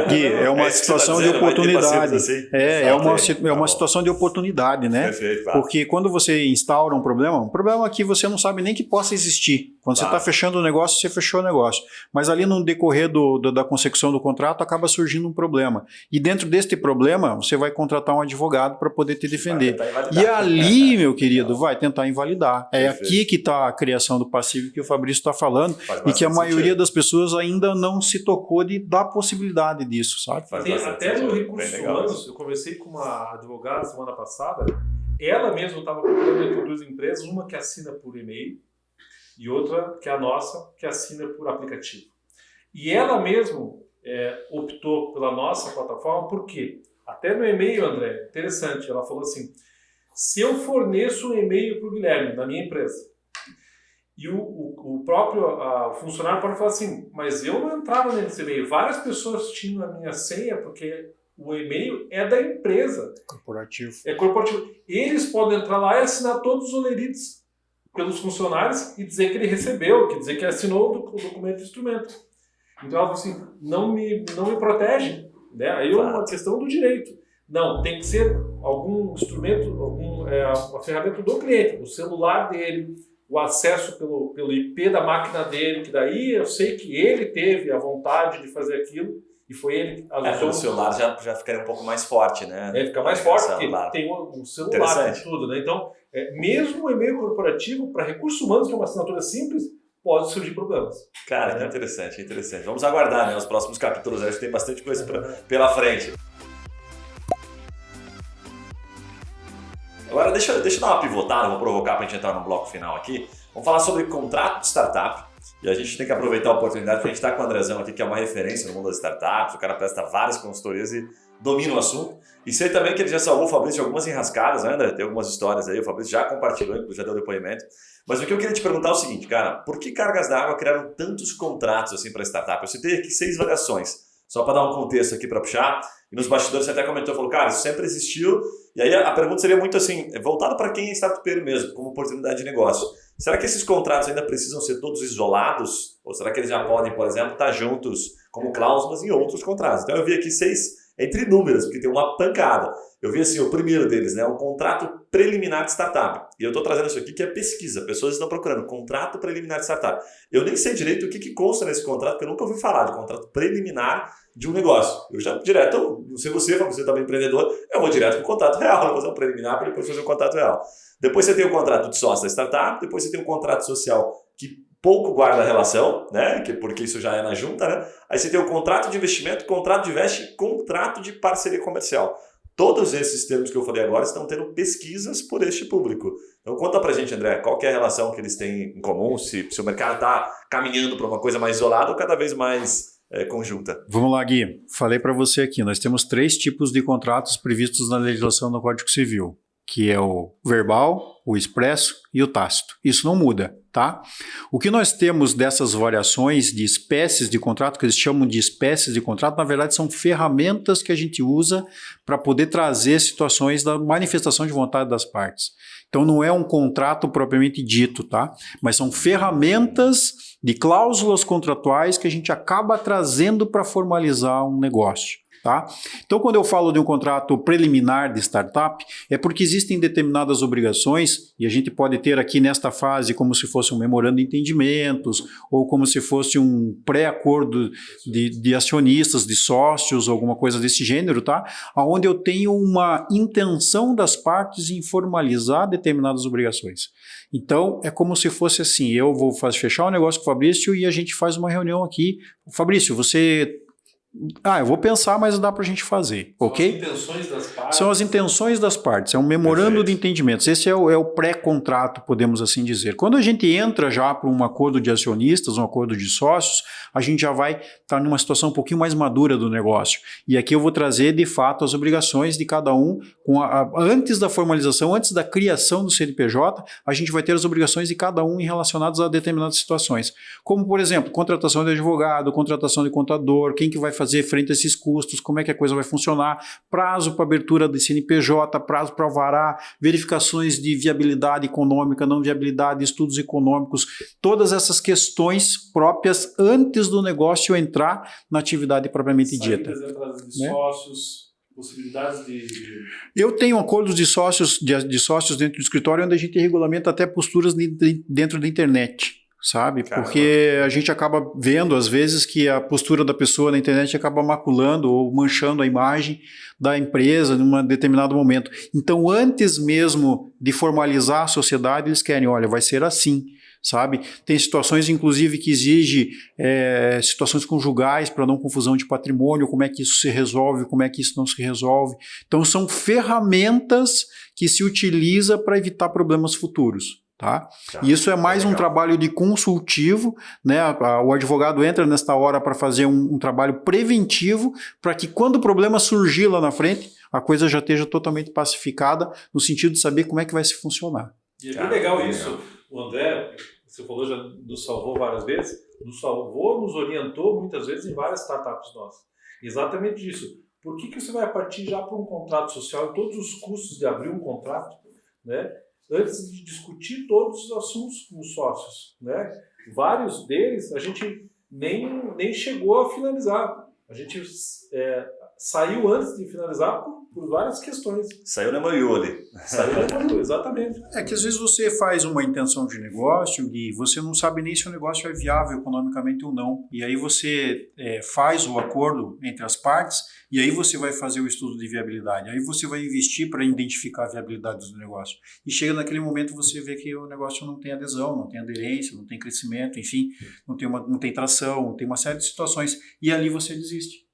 Gui, é uma situação de oportunidade. Assim? É uma situação de oportunidade, né? Perfeito, claro. Porque quando você instaura um problema que você não sabe nem que possa existir. Quando você está fechando o negócio, você fechou o negócio. Mas ali no decorrer da consecução do contrato, acaba surgindo um problema. E dentro deste problema, você vai contratar um advogado para poder te defender. E ali, meu querido, vai tentar invalidar. É aqui que está a criação do passivo que o Fabrício está falando e que a maioria das pessoas ainda não se tocou de dar possibilidade disso, sabe? Até no recursos humanos, eu conversei com uma advogada semana passada, ela mesma estava procurando entre duas empresas, uma que assina por e-mail e outra que é a nossa, que assina por aplicativo. E ela mesma optou pela nossa plataforma, por quê? Até no e-mail, André, interessante, ela falou assim, se eu forneço um e-mail para o Guilherme, da minha empresa, e o próprio funcionário pode falar assim, mas eu não entrava nesse e-mail. Várias pessoas tinham a minha senha porque o e-mail é da empresa. Corporativo. É corporativo. Eles podem entrar lá e assinar todos os olerites pelos funcionários e dizer que ele recebeu, que dizer que assinou o documento de instrumento. Então ela falou assim, não me protege. Né? Aí é uma questão do direito. Não, tem que ser algum instrumento, uma ferramenta do cliente, o celular dele, o acesso pelo IP da máquina dele, que daí eu sei que ele teve a vontade de fazer aquilo e foi ele que usou. O celular já ficaria um pouco mais forte, né? Fica mais forte, porque tem um celular e tudo, né? Então, mesmo o e-mail corporativo, para recursos humanos, que é uma assinatura simples, pode surgir problemas. Cara, que interessante, interessante. Vamos aguardar, né? Os próximos capítulos, acho que tem bastante coisa pela frente. Agora, deixa eu dar uma pivotada, vou provocar para a gente entrar no bloco final aqui. Vamos falar sobre contrato de startup. E a gente tem que aproveitar a oportunidade, porque a gente está com o Andrezão aqui, que é uma referência no mundo das startups. O cara presta várias consultorias e domina o assunto. E sei também que ele já salvou o Fabrício de algumas enrascadas, né, André? Tem algumas histórias aí, o Fabrício já compartilhou, já deu depoimento. Mas o que eu queria te perguntar é o seguinte, cara, por que Cargas d'Água criaram tantos contratos assim para startup? Eu citei aqui 6 variações. Só para dar um contexto aqui para puxar, e nos bastidores você até comentou, falou, cara, isso sempre existiu, e aí a pergunta seria muito assim, voltada para quem é startupeiro mesmo, como oportunidade de negócio. Será que esses contratos ainda precisam ser todos isolados? Ou será que eles já podem, por exemplo, estar juntos como cláusulas em outros contratos? Então eu vi aqui 6 entre números, porque tem uma pancada. Eu vi assim, o primeiro deles, né, um contrato preliminar de startup. E eu estou trazendo isso aqui que é pesquisa. Pessoas estão procurando contrato preliminar de startup. Eu nem sei direito o que consta nesse contrato, porque eu nunca ouvi falar de contrato preliminar de um negócio. Eu já direto, não sei você também empreendedor, eu vou direto para o contrato real, vou fazer um preliminar para depois fazer o contrato real. Depois você tem o contrato de sócio da startup, depois você tem o contrato social que pouco guarda a relação, né? Porque isso já é na junta, né? Aí você tem o contrato de investimento, contrato de investe, contrato de parceria comercial. Todos esses termos que eu falei agora estão tendo pesquisas por este público. Então conta pra gente, André, qual que é a relação que eles têm em comum, se o mercado está caminhando para uma coisa mais isolada ou cada vez mais conjunta. Vamos lá, Gui. Falei para você aqui, nós temos 3 tipos de contratos previstos na legislação do Código Civil, que é o verbal, o expresso e o tácito. Isso não muda, tá? O que nós temos dessas variações de espécies de contrato, que eles chamam de espécies de contrato, na verdade são ferramentas que a gente usa para poder trazer situações da manifestação de vontade das partes. Então não é um contrato propriamente dito, tá? Mas são ferramentas de cláusulas contratuais que a gente acaba trazendo para formalizar um negócio. Tá? Então, quando eu falo de um contrato preliminar de startup, é porque existem determinadas obrigações, e a gente pode ter aqui nesta fase como se fosse um memorando de entendimentos, ou como se fosse um pré-acordo de acionistas, de sócios, alguma coisa desse gênero, tá? Onde eu tenho uma intenção das partes em formalizar determinadas obrigações. Então, é como se fosse assim, eu vou fechar um negócio com o Fabrício e a gente faz uma reunião aqui. Fabrício, você... eu vou pensar, mas dá para a gente fazer, ok? São as intenções das partes. São as intenções das partes, é um memorando de entendimentos. Esse é o pré-contrato, podemos assim dizer. Quando a gente entra já para um acordo de acionistas, um acordo de sócios, a gente já vai estar numa situação um pouquinho mais madura do negócio. E aqui eu vou trazer, de fato, as obrigações de cada um. Antes da formalização, antes da criação do CNPJ, a gente vai ter as obrigações de cada um relacionadas a determinadas situações. Como, por exemplo, contratação de advogado, contratação de contador, quem que vai fazer frente a esses custos, como é que a coisa vai funcionar, prazo para abertura de CNPJ, prazo para alvará, verificações de viabilidade econômica, não viabilidade, estudos econômicos, todas essas questões próprias antes do negócio entrar na atividade propriamente dita. Saídas, entradas de né? sócios, possibilidades de... Eu tenho acordos de sócios dentro do escritório onde a gente regulamenta até posturas dentro da internet, sabe? Caramba. Porque a gente acaba vendo, às vezes, que a postura da pessoa na internet acaba maculando ou manchando a imagem da empresa em um determinado momento. Então, antes mesmo de formalizar a sociedade, eles querem, olha, vai ser assim, sabe? Tem situações, inclusive, que exigem situações conjugais para não confusão de patrimônio, como é que isso se resolve, como é que isso não se resolve. Então, são ferramentas que se utiliza para evitar problemas futuros. Tá? E isso é mais um trabalho de consultivo, né? O advogado entra nesta hora para fazer um trabalho preventivo para que quando o problema surgir lá na frente, a coisa já esteja totalmente pacificada no sentido de saber como é que vai se funcionar. E é bem legal isso. O André, você falou, já nos salvou várias vezes, nos orientou muitas vezes em várias startups nossas. Exatamente disso. Por que você vai partir já para um contrato social e todos os custos de abrir um contrato, né? Antes de discutir todos os assuntos com os sócios, né? Vários deles a gente nem chegou a finalizar. A gente saiu antes de finalizar por várias questões. Saiu na Maioli. Saiu na Maioli, exatamente. É que às vezes você faz uma intenção de negócio e você não sabe nem se o negócio é viável economicamente ou não. E aí você faz o acordo entre as partes e aí você vai fazer o estudo de viabilidade. Aí você vai investir para identificar a viabilidade do negócio. E chega naquele momento você vê que o negócio não tem adesão, não tem aderência, não tem crescimento, enfim, não tem tração, não tem uma série de situações. E ali você desiste.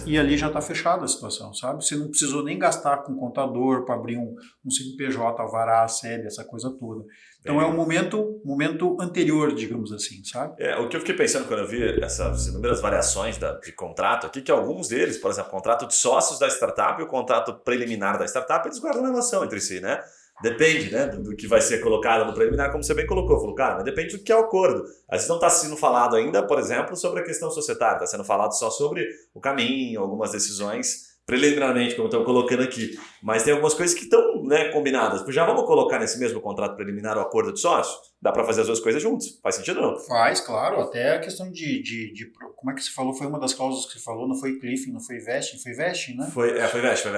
E ali já está fechada a situação, sabe? Você não precisou nem gastar com contador para abrir um CNPJ, alvará, sede, essa coisa toda. Então é um momento anterior, digamos assim, sabe? O que eu fiquei pensando quando eu vi essas inúmeras variações de contrato aqui, que alguns deles, por exemplo, o contrato de sócios da startup e o contrato preliminar da startup, eles guardam relação entre si, né? Depende, né, do que vai ser colocado no preliminar, como você bem colocou. Falou, cara, mas depende do que é o acordo. Às vezes não está sendo falado ainda, por exemplo, sobre a questão societária. Está sendo falado só sobre o caminho, algumas decisões preliminarmente, como estão colocando aqui. Mas tem algumas coisas que estão, né, combinadas. Já vamos colocar nesse mesmo contrato preliminar o acordo de sócio? Dá para fazer as duas coisas juntos? Faz sentido ou não? Faz, claro. Até a questão de como é que você falou? Foi uma das cláusulas que você falou, não foi cliffing, não foi vesting? Foi vesting, né? Foi vesting.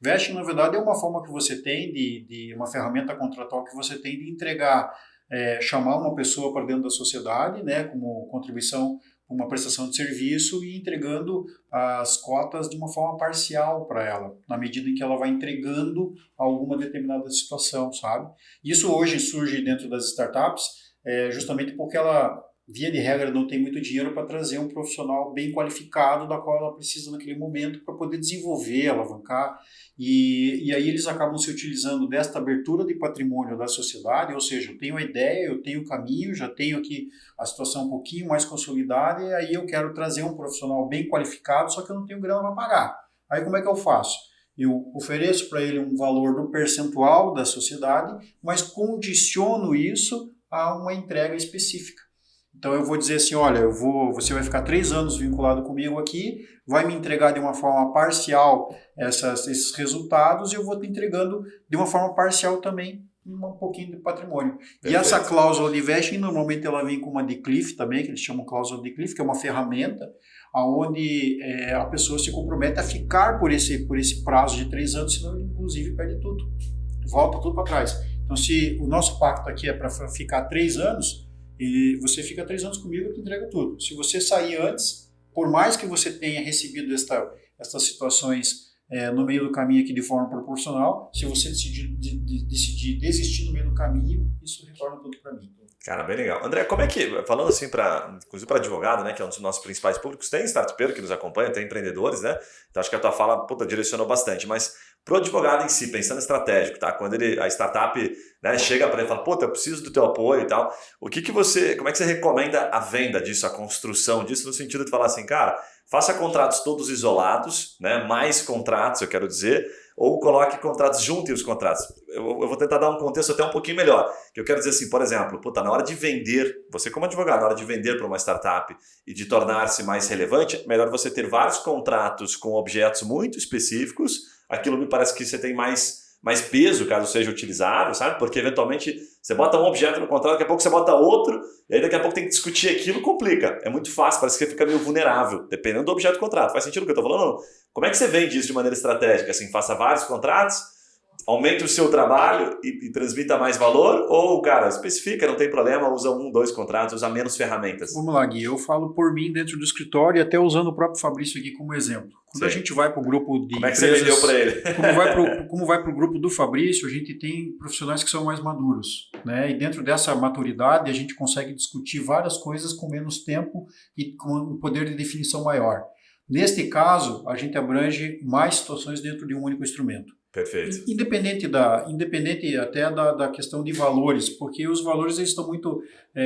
Vesting, na verdade, é uma forma que você tem de uma ferramenta contratual que você tem de entregar, chamar uma pessoa para dentro da sociedade, né, como contribuição, uma prestação de serviço e entregando as cotas de uma forma parcial para ela, na medida em que ela vai entregando alguma determinada situação, sabe? Isso hoje surge dentro das startups justamente porque ela, via de regra, não tem muito dinheiro para trazer um profissional bem qualificado da qual ela precisa naquele momento para poder desenvolver, alavancar. E aí eles acabam se utilizando desta abertura de patrimônio da sociedade, ou seja, eu tenho a ideia, eu tenho o caminho, já tenho aqui a situação um pouquinho mais consolidada e aí eu quero trazer um profissional bem qualificado, só que eu não tenho grana para pagar. Aí como é que eu faço? Eu ofereço para ele um valor do percentual da sociedade, mas condiciono isso a uma entrega específica. Então eu vou dizer assim, olha, você vai ficar 3 anos vinculado comigo aqui, vai me entregar de uma forma parcial esses resultados e eu vou te entregando de uma forma parcial também um pouquinho de patrimônio. Perfeito. E essa cláusula de vesting, normalmente ela vem com uma declive também, que eles chamam cláusula de declive, que é uma ferramenta onde a pessoa se compromete a ficar por esse prazo de 3 anos, senão ele inclusive perde tudo, volta tudo para trás. Então se o nosso pacto aqui é para ficar 3 anos, e você fica 3 anos comigo, eu te entrego tudo. Se você sair antes, por mais que você tenha recebido estas situações no meio do caminho aqui de forma proporcional, se você decidir desistir no meio do caminho, isso retorna tudo para mim. Cara, bem legal. André, como é que, falando assim, inclusive para advogado, né, que é um dos nossos principais públicos, tem startupeiro que nos acompanha, tem empreendedores, né? Então acho que a tua fala, direcionou bastante, mas pro advogado em si, pensando estratégico, tá? Quando a startup, né, chega para ele e fala, eu preciso do teu apoio e tal, como é que você recomenda a venda disso, a construção disso, no sentido de falar assim, cara, faça contratos todos isolados, né, mais contratos, eu quero dizer, ou coloque contratos, juntem os contratos. Eu vou tentar dar um contexto até um pouquinho melhor. Que eu quero dizer assim, por exemplo, na hora de vender, você como advogado, na hora de vender para uma startup e de tornar-se mais relevante, é melhor você ter vários contratos com objetos muito específicos. Aquilo me parece que você tem mais peso caso seja utilizado, sabe? Porque eventualmente você bota um objeto no contrato, daqui a pouco você bota outro, e aí daqui a pouco tem que discutir aquilo, complica. É muito fácil, parece que você fica meio vulnerável, dependendo do objeto do contrato. Faz sentido o que eu estou falando? Não? Como é que você vende isso de maneira estratégica? Assim, faça vários contratos, aumente o seu trabalho e transmita mais valor, ou, cara, especifica, não tem problema, usa 1, 2 contratos, usa menos ferramentas. Vamos lá, Gui, eu falo por mim dentro do escritório e até usando o próprio Fabrício aqui como exemplo. Quando a gente vai para o grupo de Como é que você vendeu para ele? Como vai para o grupo do Fabrício, a gente tem profissionais que são mais maduros, né? E dentro dessa maturidade a gente consegue discutir várias coisas com menos tempo e com um poder de definição maior. Neste caso, a gente abrange mais situações dentro de um único instrumento. Perfeito. Independente até da questão de valores, porque os valores eles estão muito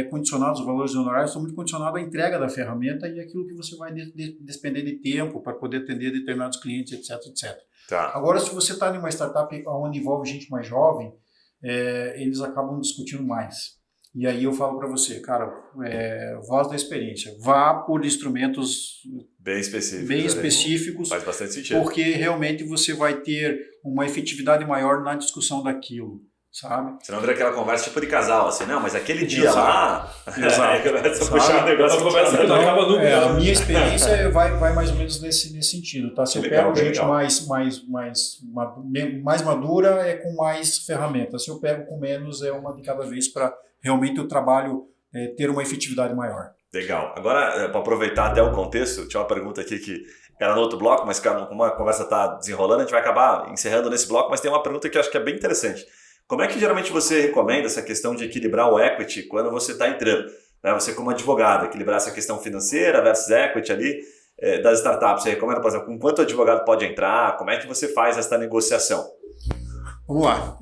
condicionados, os valores honorários estão muito condicionados à entrega da ferramenta e aquilo que você vai despender de tempo para poder atender determinados clientes, etc, etc. Tá. Agora, se você está em uma startup onde envolve gente mais jovem, eles acabam discutindo mais. E aí eu falo para você, cara, voz da experiência, vá por instrumentos bem específicos. Faz bastante sentido. Porque realmente você vai ter uma efetividade maior na discussão daquilo, sabe? Você não vira aquela conversa tipo de casal, assim, não, mas aquele dia lá... Exato. Começa a puxar o negócio. A minha experiência vai mais ou menos nesse sentido, tá? Se eu pego gente mais madura, é com mais ferramentas. Se eu pego com menos, é uma de cada vez para realmente o trabalho ter uma efetividade maior. Legal. Agora, para aproveitar até o contexto, tinha uma pergunta aqui que era no outro bloco, mas como a conversa está desenrolando, a gente vai acabar encerrando nesse bloco, mas tem uma pergunta que eu acho que é bem interessante. Como é que geralmente você recomenda essa questão de equilibrar o equity quando você está entrando? Né? Você como advogado, equilibrar essa questão financeira versus equity ali das startups. Você recomenda, por exemplo, com quanto o advogado pode entrar? Como é que você faz essa negociação? Vamos lá.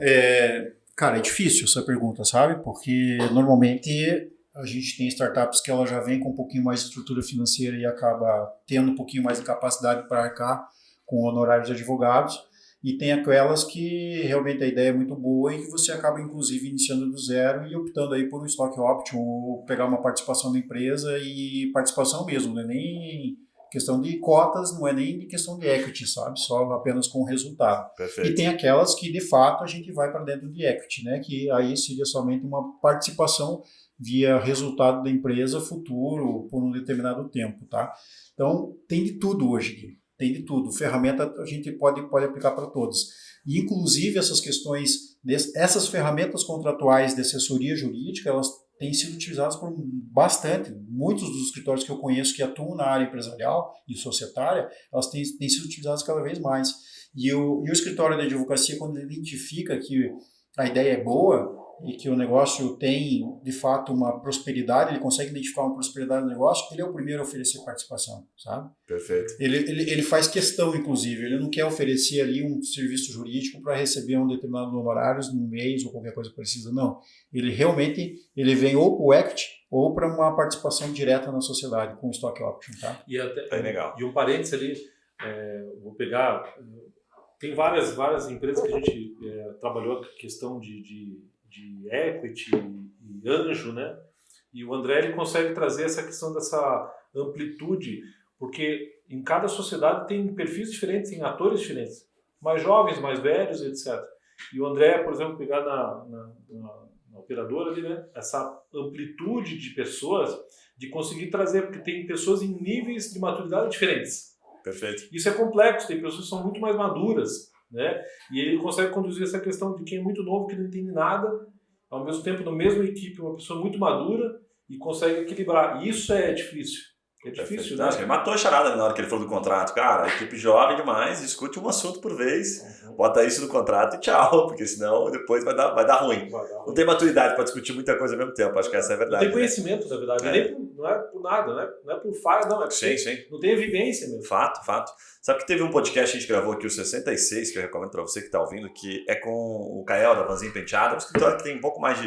Cara, é difícil essa pergunta, sabe? Porque normalmente a gente tem startups que ela já vem com um pouquinho mais de estrutura financeira e acaba tendo um pouquinho mais de capacidade para arcar com honorários de advogados. E tem aquelas que realmente a ideia é muito boa e que você acaba, inclusive, iniciando do zero e optando aí por um stock option ou pegar uma participação da empresa e participação mesmo, não é nem questão de cotas, não é nem de questão de equity, sabe? Só apenas com o resultado. Perfeito. E tem aquelas que, de fato, a gente vai para dentro de equity, né? Que aí seria somente uma participação via resultado da empresa futuro por um determinado tempo, tá? Então, tem de tudo hoje, Gui. Tem de tudo. Ferramenta a gente pode aplicar para todas. E, inclusive, essas questões, essas ferramentas contratuais de assessoria jurídica, elas têm sido utilizadas por bastante. Muitos dos escritórios que eu conheço que atuam na área empresarial e societária, elas têm sido utilizadas cada vez mais. E o escritório de advocacia, quando ele identifica que a ideia é boa e que o negócio tem, de fato, uma prosperidade, ele consegue identificar uma prosperidade no negócio, ele é o primeiro a oferecer participação, sabe? Perfeito. Ele faz questão, inclusive, ele não quer oferecer ali um serviço jurídico para receber um determinado honorário no mês ou qualquer coisa parecida, não. Ele realmente vem ou para o equity ou para uma participação direta na sociedade com stock option, tá? E até, legal. E um parênteses ali, vou pegar... Tem várias empresas que a gente trabalhou a questão de equity e anjo, né? E o André ele consegue trazer essa questão dessa amplitude, porque em cada sociedade tem perfis diferentes, tem atores diferentes, mais jovens, mais velhos, etc. E o André, por exemplo, pegar na operadora ali, né? Essa amplitude de pessoas, de conseguir trazer, porque tem pessoas em níveis de maturidade diferentes. Perfeito. Isso é complexo, tem pessoas que são muito mais maduras, né? E ele consegue conduzir essa questão de quem é muito novo, que não entende nada, ao mesmo tempo, na mesma equipe, uma pessoa muito madura e consegue equilibrar. E isso é difícil. É difícil, né? Acho que ele matou a charada na hora que ele falou do contrato. Cara, a equipe jovem demais, discute um assunto por vez, bota isso no contrato e tchau, porque senão depois vai dar ruim. Não tem maturidade para discutir muita coisa ao mesmo tempo, acho que essa é a verdade. Não tem conhecimento, na verdade. Não é por nada, não é por falha, não. É sim. Não tem vivência mesmo. Fato. Sabe que teve um podcast que a gente gravou aqui, o 66, que eu recomendo para você que está ouvindo, que é com o Kael da Vanzinho Penteado, um escritório que tem um pouco mais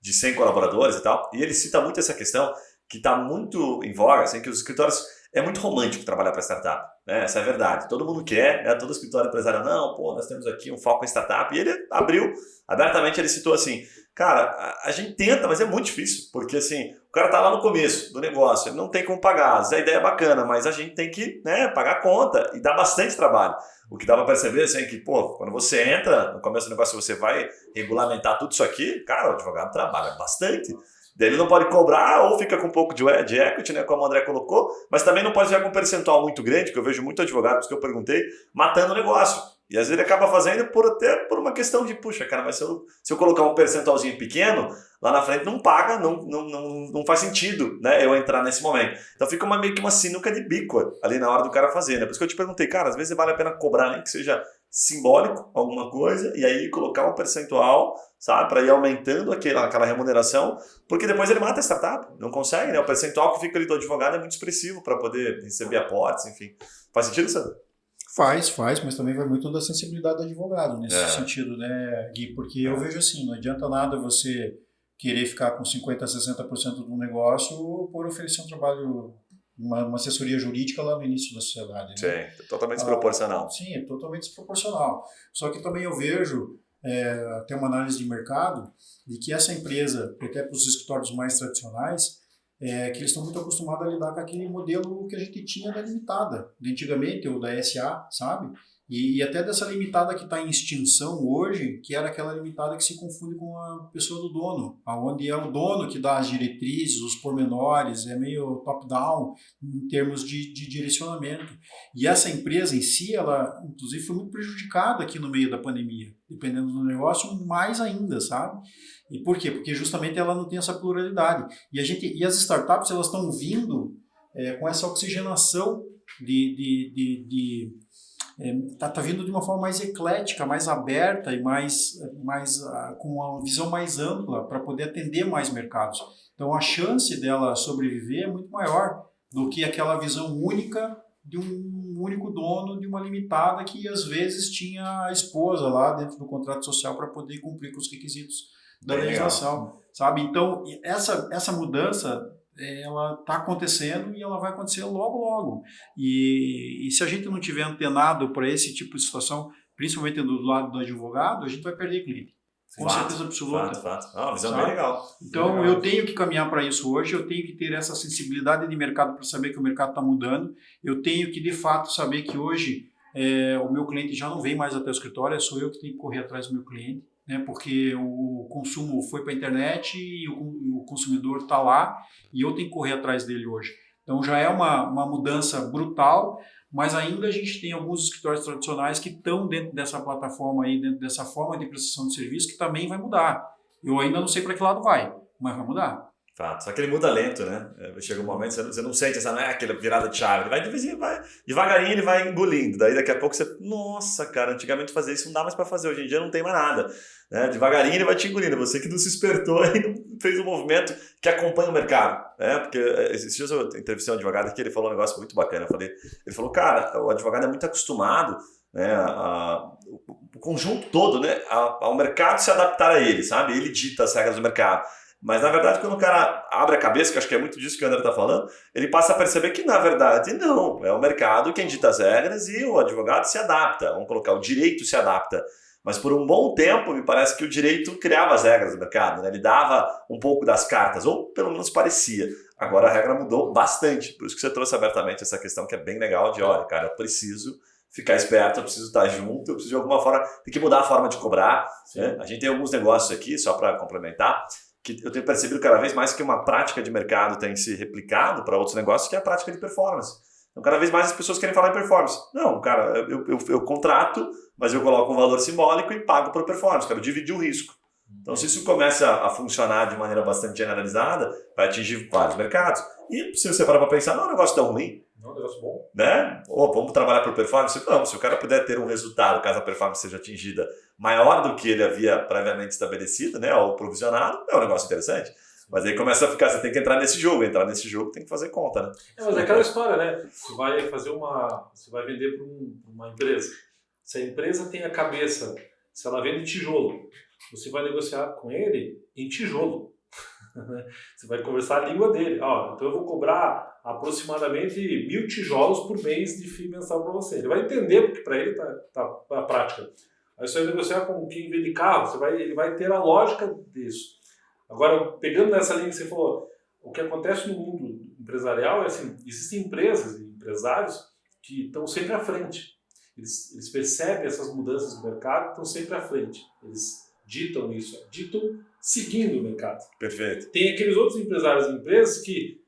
de 100 colaboradores e tal, e ele cita muito essa questão que está muito em voga, assim, que os escritórios é muito romântico trabalhar para startup, né? Essa é a verdade. Todo mundo quer, né? Todo escritório empresarial, não, pô, nós temos aqui um foco em startup. E ele abriu, abertamente ele citou assim, cara, a gente tenta, mas é muito difícil, porque assim, o cara tá lá no começo do negócio, ele não tem como pagar, a ideia é bacana, mas a gente tem que, né, pagar a conta e dá bastante trabalho. O que dá para perceber assim, é que, pô, quando você entra no começo do negócio, você vai regulamentar tudo isso aqui, cara, o advogado trabalha bastante. Daí ele não pode cobrar ou fica com um pouco de equity, né, como o André colocou, mas também não pode ficar com um percentual muito grande, que eu vejo muito advogados que eu perguntei, matando o negócio. E às vezes ele acaba fazendo até por uma questão de, puxa, cara, mas se eu colocar um percentualzinho pequeno, lá na frente não paga, não faz sentido, né, eu entrar nesse momento. Então fica meio que uma sinuca de bico ali na hora do cara fazer, né? Por isso que eu te perguntei, cara, às vezes vale a pena cobrar, nem que seja simbólico, alguma coisa, e aí colocar um percentual, sabe, para ir aumentando aquela remuneração, porque depois ele mata a startup, não consegue, né? O percentual que fica ali do advogado é muito expressivo para poder receber aportes, enfim. Faz sentido, Sandro? Faz, mas também vai muito da sensibilidade do advogado nesse sentido, né, Gui? Porque eu vejo assim, não adianta nada você querer ficar com 50%, 60% do negócio por oferecer um trabalho, uma assessoria jurídica lá no início da sociedade. Né? Sim, totalmente desproporcional. Sim, é totalmente desproporcional. Só que também eu vejo, até uma análise de mercado, de que essa empresa, até para os escritórios mais tradicionais, que eles estão muito acostumados a lidar com aquele modelo que a gente tinha da limitada, de antigamente, ou da SA, sabe? E até dessa limitada que está em extinção hoje, que era aquela limitada que se confunde com a pessoa do dono, onde é o dono que dá as diretrizes, os pormenores, é meio top-down em termos de direcionamento. E essa empresa em si, ela inclusive foi muito prejudicada aqui no meio da pandemia, dependendo do negócio, mais ainda, sabe? E por quê? Porque justamente ela não tem essa pluralidade. E as startups, elas estão vindo com essa oxigenação tá vindo de uma forma mais eclética, mais aberta e mais com uma visão mais ampla para poder atender mais mercados. Então a chance dela sobreviver é muito maior do que aquela visão única de um único dono de uma limitada que às vezes tinha a esposa lá dentro do contrato social para poder cumprir com os requisitos da legislação, sabe? Então essa mudança ela está acontecendo e ela vai acontecer logo. E se a gente não tiver antenado para esse tipo de situação, principalmente do lado do advogado, a gente vai perder cliente. Com certeza absoluta. Fato. Uma visão bem legal. Então, legal. Eu tenho que caminhar para isso hoje, eu tenho que ter essa sensibilidade de mercado para saber que o mercado está mudando, eu tenho que, de fato, saber que hoje o meu cliente já não vem mais até o escritório, sou eu que tenho que correr atrás do meu cliente, né, porque o consumo foi para a internet e o consumidor está lá e eu tenho que correr atrás dele hoje. Então já é uma mudança brutal, mas ainda a gente tem alguns escritórios tradicionais que estão dentro dessa plataforma aí, dentro dessa forma de prestação de serviço que também vai mudar. Eu ainda não sei para que lado vai, mas vai mudar. Fato. Só que ele muda lento, né? Chega um momento, você não sente essa, não é aquela virada de chave. Ele vai devagarinho, ele vai engolindo. Daí daqui a pouco você, nossa, cara, antigamente fazer isso não dá mais para fazer, hoje em dia não tem mais nada. Né? Devagarinho ele vai te engolindo. Você que não se espertou e não fez um movimento que acompanha o mercado. Né? Porque esses dias eu entrevistei um advogado aqui, ele falou um negócio muito bacana. Ele falou, cara, o advogado é muito acostumado, né, o conjunto todo, né, ao mercado se adaptar a ele, sabe? Ele dita as regras do mercado. Mas, na verdade, quando o cara abre a cabeça, que acho que é muito disso que o André está falando, ele passa a perceber que, na verdade, não. É o mercado quem dita as regras e o advogado se adapta. Vamos colocar, o direito se adapta. Mas, por um bom tempo, me parece que o direito criava as regras do mercado, né? Ele dava um pouco das cartas, ou pelo menos parecia. Agora a regra mudou bastante. Por isso que você trouxe abertamente essa questão que é bem legal de, olha, cara, eu preciso ficar esperto, eu preciso estar junto, eu preciso de alguma forma, tem que mudar a forma de cobrar. Né? A gente tem alguns negócios aqui, só para complementar, que eu tenho percebido cada vez mais que uma prática de mercado tem se replicado para outros negócios, que é a prática de performance. Então, cada vez mais as pessoas querem falar em performance. Não, cara, eu contrato, mas eu coloco um valor simbólico e pago por performance, quero dividir o risco. Então, se isso começa a funcionar de maneira bastante generalizada, vai atingir vários mercados. E se você parar para pensar, não é um negócio tão ruim. Não é um negócio bom. Né? Ou vamos trabalhar por performance? Vamos, se o cara puder ter um resultado, caso a performance seja atingida, maior do que ele havia previamente estabelecido, né, ou provisionado, é um negócio interessante. Mas aí começa a ficar, você tem que entrar nesse jogo tem que fazer conta, né? Mas é aquela história, né? Você vai vender para uma empresa. Se a empresa tem a cabeça, se ela vende tijolo, você vai negociar com ele em tijolo. Você vai conversar a língua dele. Então eu vou cobrar aproximadamente 1.000 tijolos por mês de FII mensal para você. Ele vai entender, porque para ele tá a prática. Aí você vai negociar com quem vende carro, ele vai ter a lógica disso. Agora, pegando nessa linha que você falou, o que acontece no mundo empresarial é assim, existem empresas e empresários que estão sempre à frente. Eles percebem essas mudanças do mercado, estão sempre à frente. Eles ditam seguindo o mercado. Perfeito. Tem aqueles outros empresários e empresas que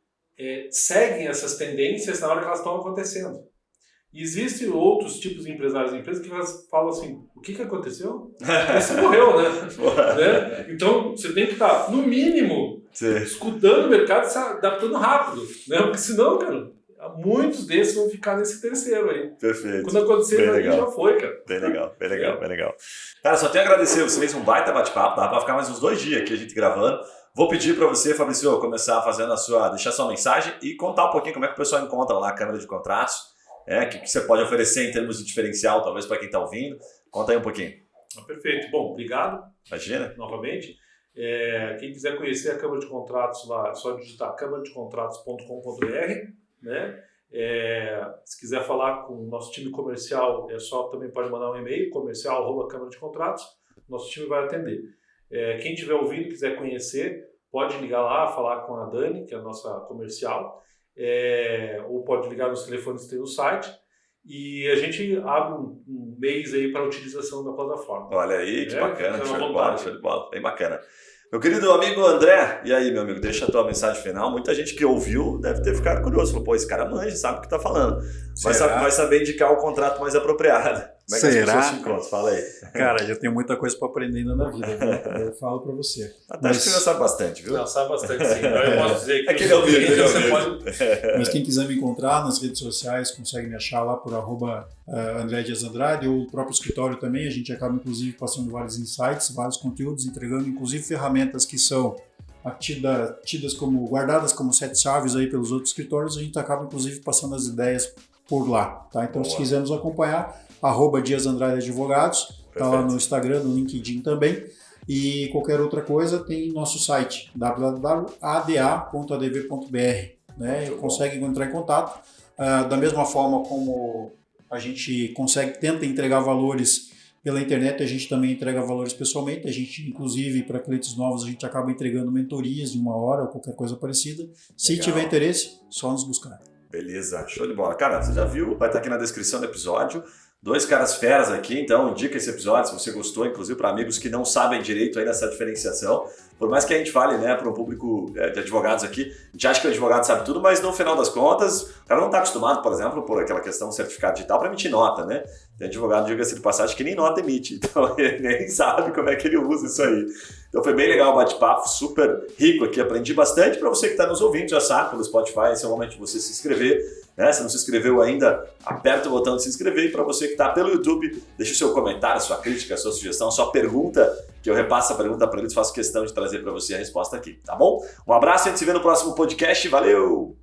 seguem essas tendências na hora que elas estão acontecendo. E existem outros tipos de empresários e empresas que falam assim, o que aconteceu? Você morreu, né? Então, você tem que estar, no mínimo, escutando o mercado e se adaptando rápido. Né? Porque senão, cara, muitos desses vão ficar nesse terceiro aí. Perfeito. Quando acontecer, aí já foi, cara. Bem legal. Cara, só tenho a agradecer. Você fez um baita bate-papo, dá pra ficar mais uns 2 dias aqui a gente gravando. Vou pedir para você, Fabrício, começar fazendo deixar sua mensagem e contar um pouquinho como é que o pessoal encontra lá a Câmara de Contratos. O que você pode oferecer em termos de diferencial, talvez para quem está ouvindo. Conta aí um pouquinho. Perfeito. Bom, obrigado. Imagina. Novamente. Quem quiser conhecer a Câmara de Contratos lá, é só digitar câmaradecontratos.com.br, né? Se quiser falar com o nosso time comercial, também pode mandar um e-mail, comercial@câmara de contratos, nosso time vai atender. Quem estiver ouvindo, quiser conhecer, pode ligar lá, falar com a Dani, que é a nossa comercial, ou pode ligar nos telefones que tem no site, e a gente abre um mês aí para a utilização da plataforma. Olha aí, que bacana, show de bola, bem bacana. Meu querido amigo André, e aí, meu amigo, deixa a tua mensagem final. Muita gente que ouviu deve ter ficado curioso. Falou, pô, esse cara manja, sabe o que tá falando. Vai saber indicar o contrato mais apropriado. Como é que as pessoas se encontram? Fala aí. Cara, eu tenho muita coisa para aprender ainda na vida, né? Eu falo para você. Até acho que você já sabe bastante, viu? Não, sabe bastante, sim. Eu posso dizer que aquele é o vídeo. Mas quem quiser me encontrar nas redes sociais, consegue me achar lá por @André Dias Andrade, ou o próprio escritório também. A gente acaba, inclusive, passando vários insights, vários conteúdos, entregando, inclusive, ferramentas que são tidas como, guardadas como 7 chaves aí pelos outros escritórios. A gente acaba, inclusive, passando as ideias por lá, tá? Então, se quiser nos acompanhar, @Dias Andrade Advogados, tá lá no Instagram, no LinkedIn também. E qualquer outra coisa tem nosso site, www.ada.adv.br, né? Consegue entrar em contato. Da mesma forma como a gente tenta entregar valores pela internet, a gente também entrega valores pessoalmente. A gente, inclusive, para clientes novos, a gente acaba entregando mentorias de 1 hora ou qualquer coisa parecida. Se tiver interesse, só nos buscar. Beleza, show de bola. Cara, você já viu, vai estar aqui na descrição do episódio. 2 caras feras aqui, então indica esse episódio se você gostou, inclusive para amigos que não sabem direito aí dessa diferenciação. Por mais que a gente fale, né, para um público de advogados aqui, a gente acha que o advogado sabe tudo, mas no final das contas, o cara não está acostumado, por exemplo, por aquela questão do certificado digital para emitir nota, né? Tem advogado, diga-se de passagem, que nem nota emite, então ele nem sabe como é que ele usa isso aí. Então foi bem legal o bate-papo, super rico aqui, aprendi bastante. Para você que está nos ouvindo, já sabe, pelo Spotify, esse é o momento de você se inscrever. Né? Se não se inscreveu ainda, aperta o botão de se inscrever. E para você que está pelo YouTube, deixa o seu comentário, sua crítica, sua sugestão, sua pergunta, que eu repasso a pergunta para eles, faço questão de trazer para você a resposta aqui, tá bom? Um abraço, a gente se vê no próximo podcast, valeu!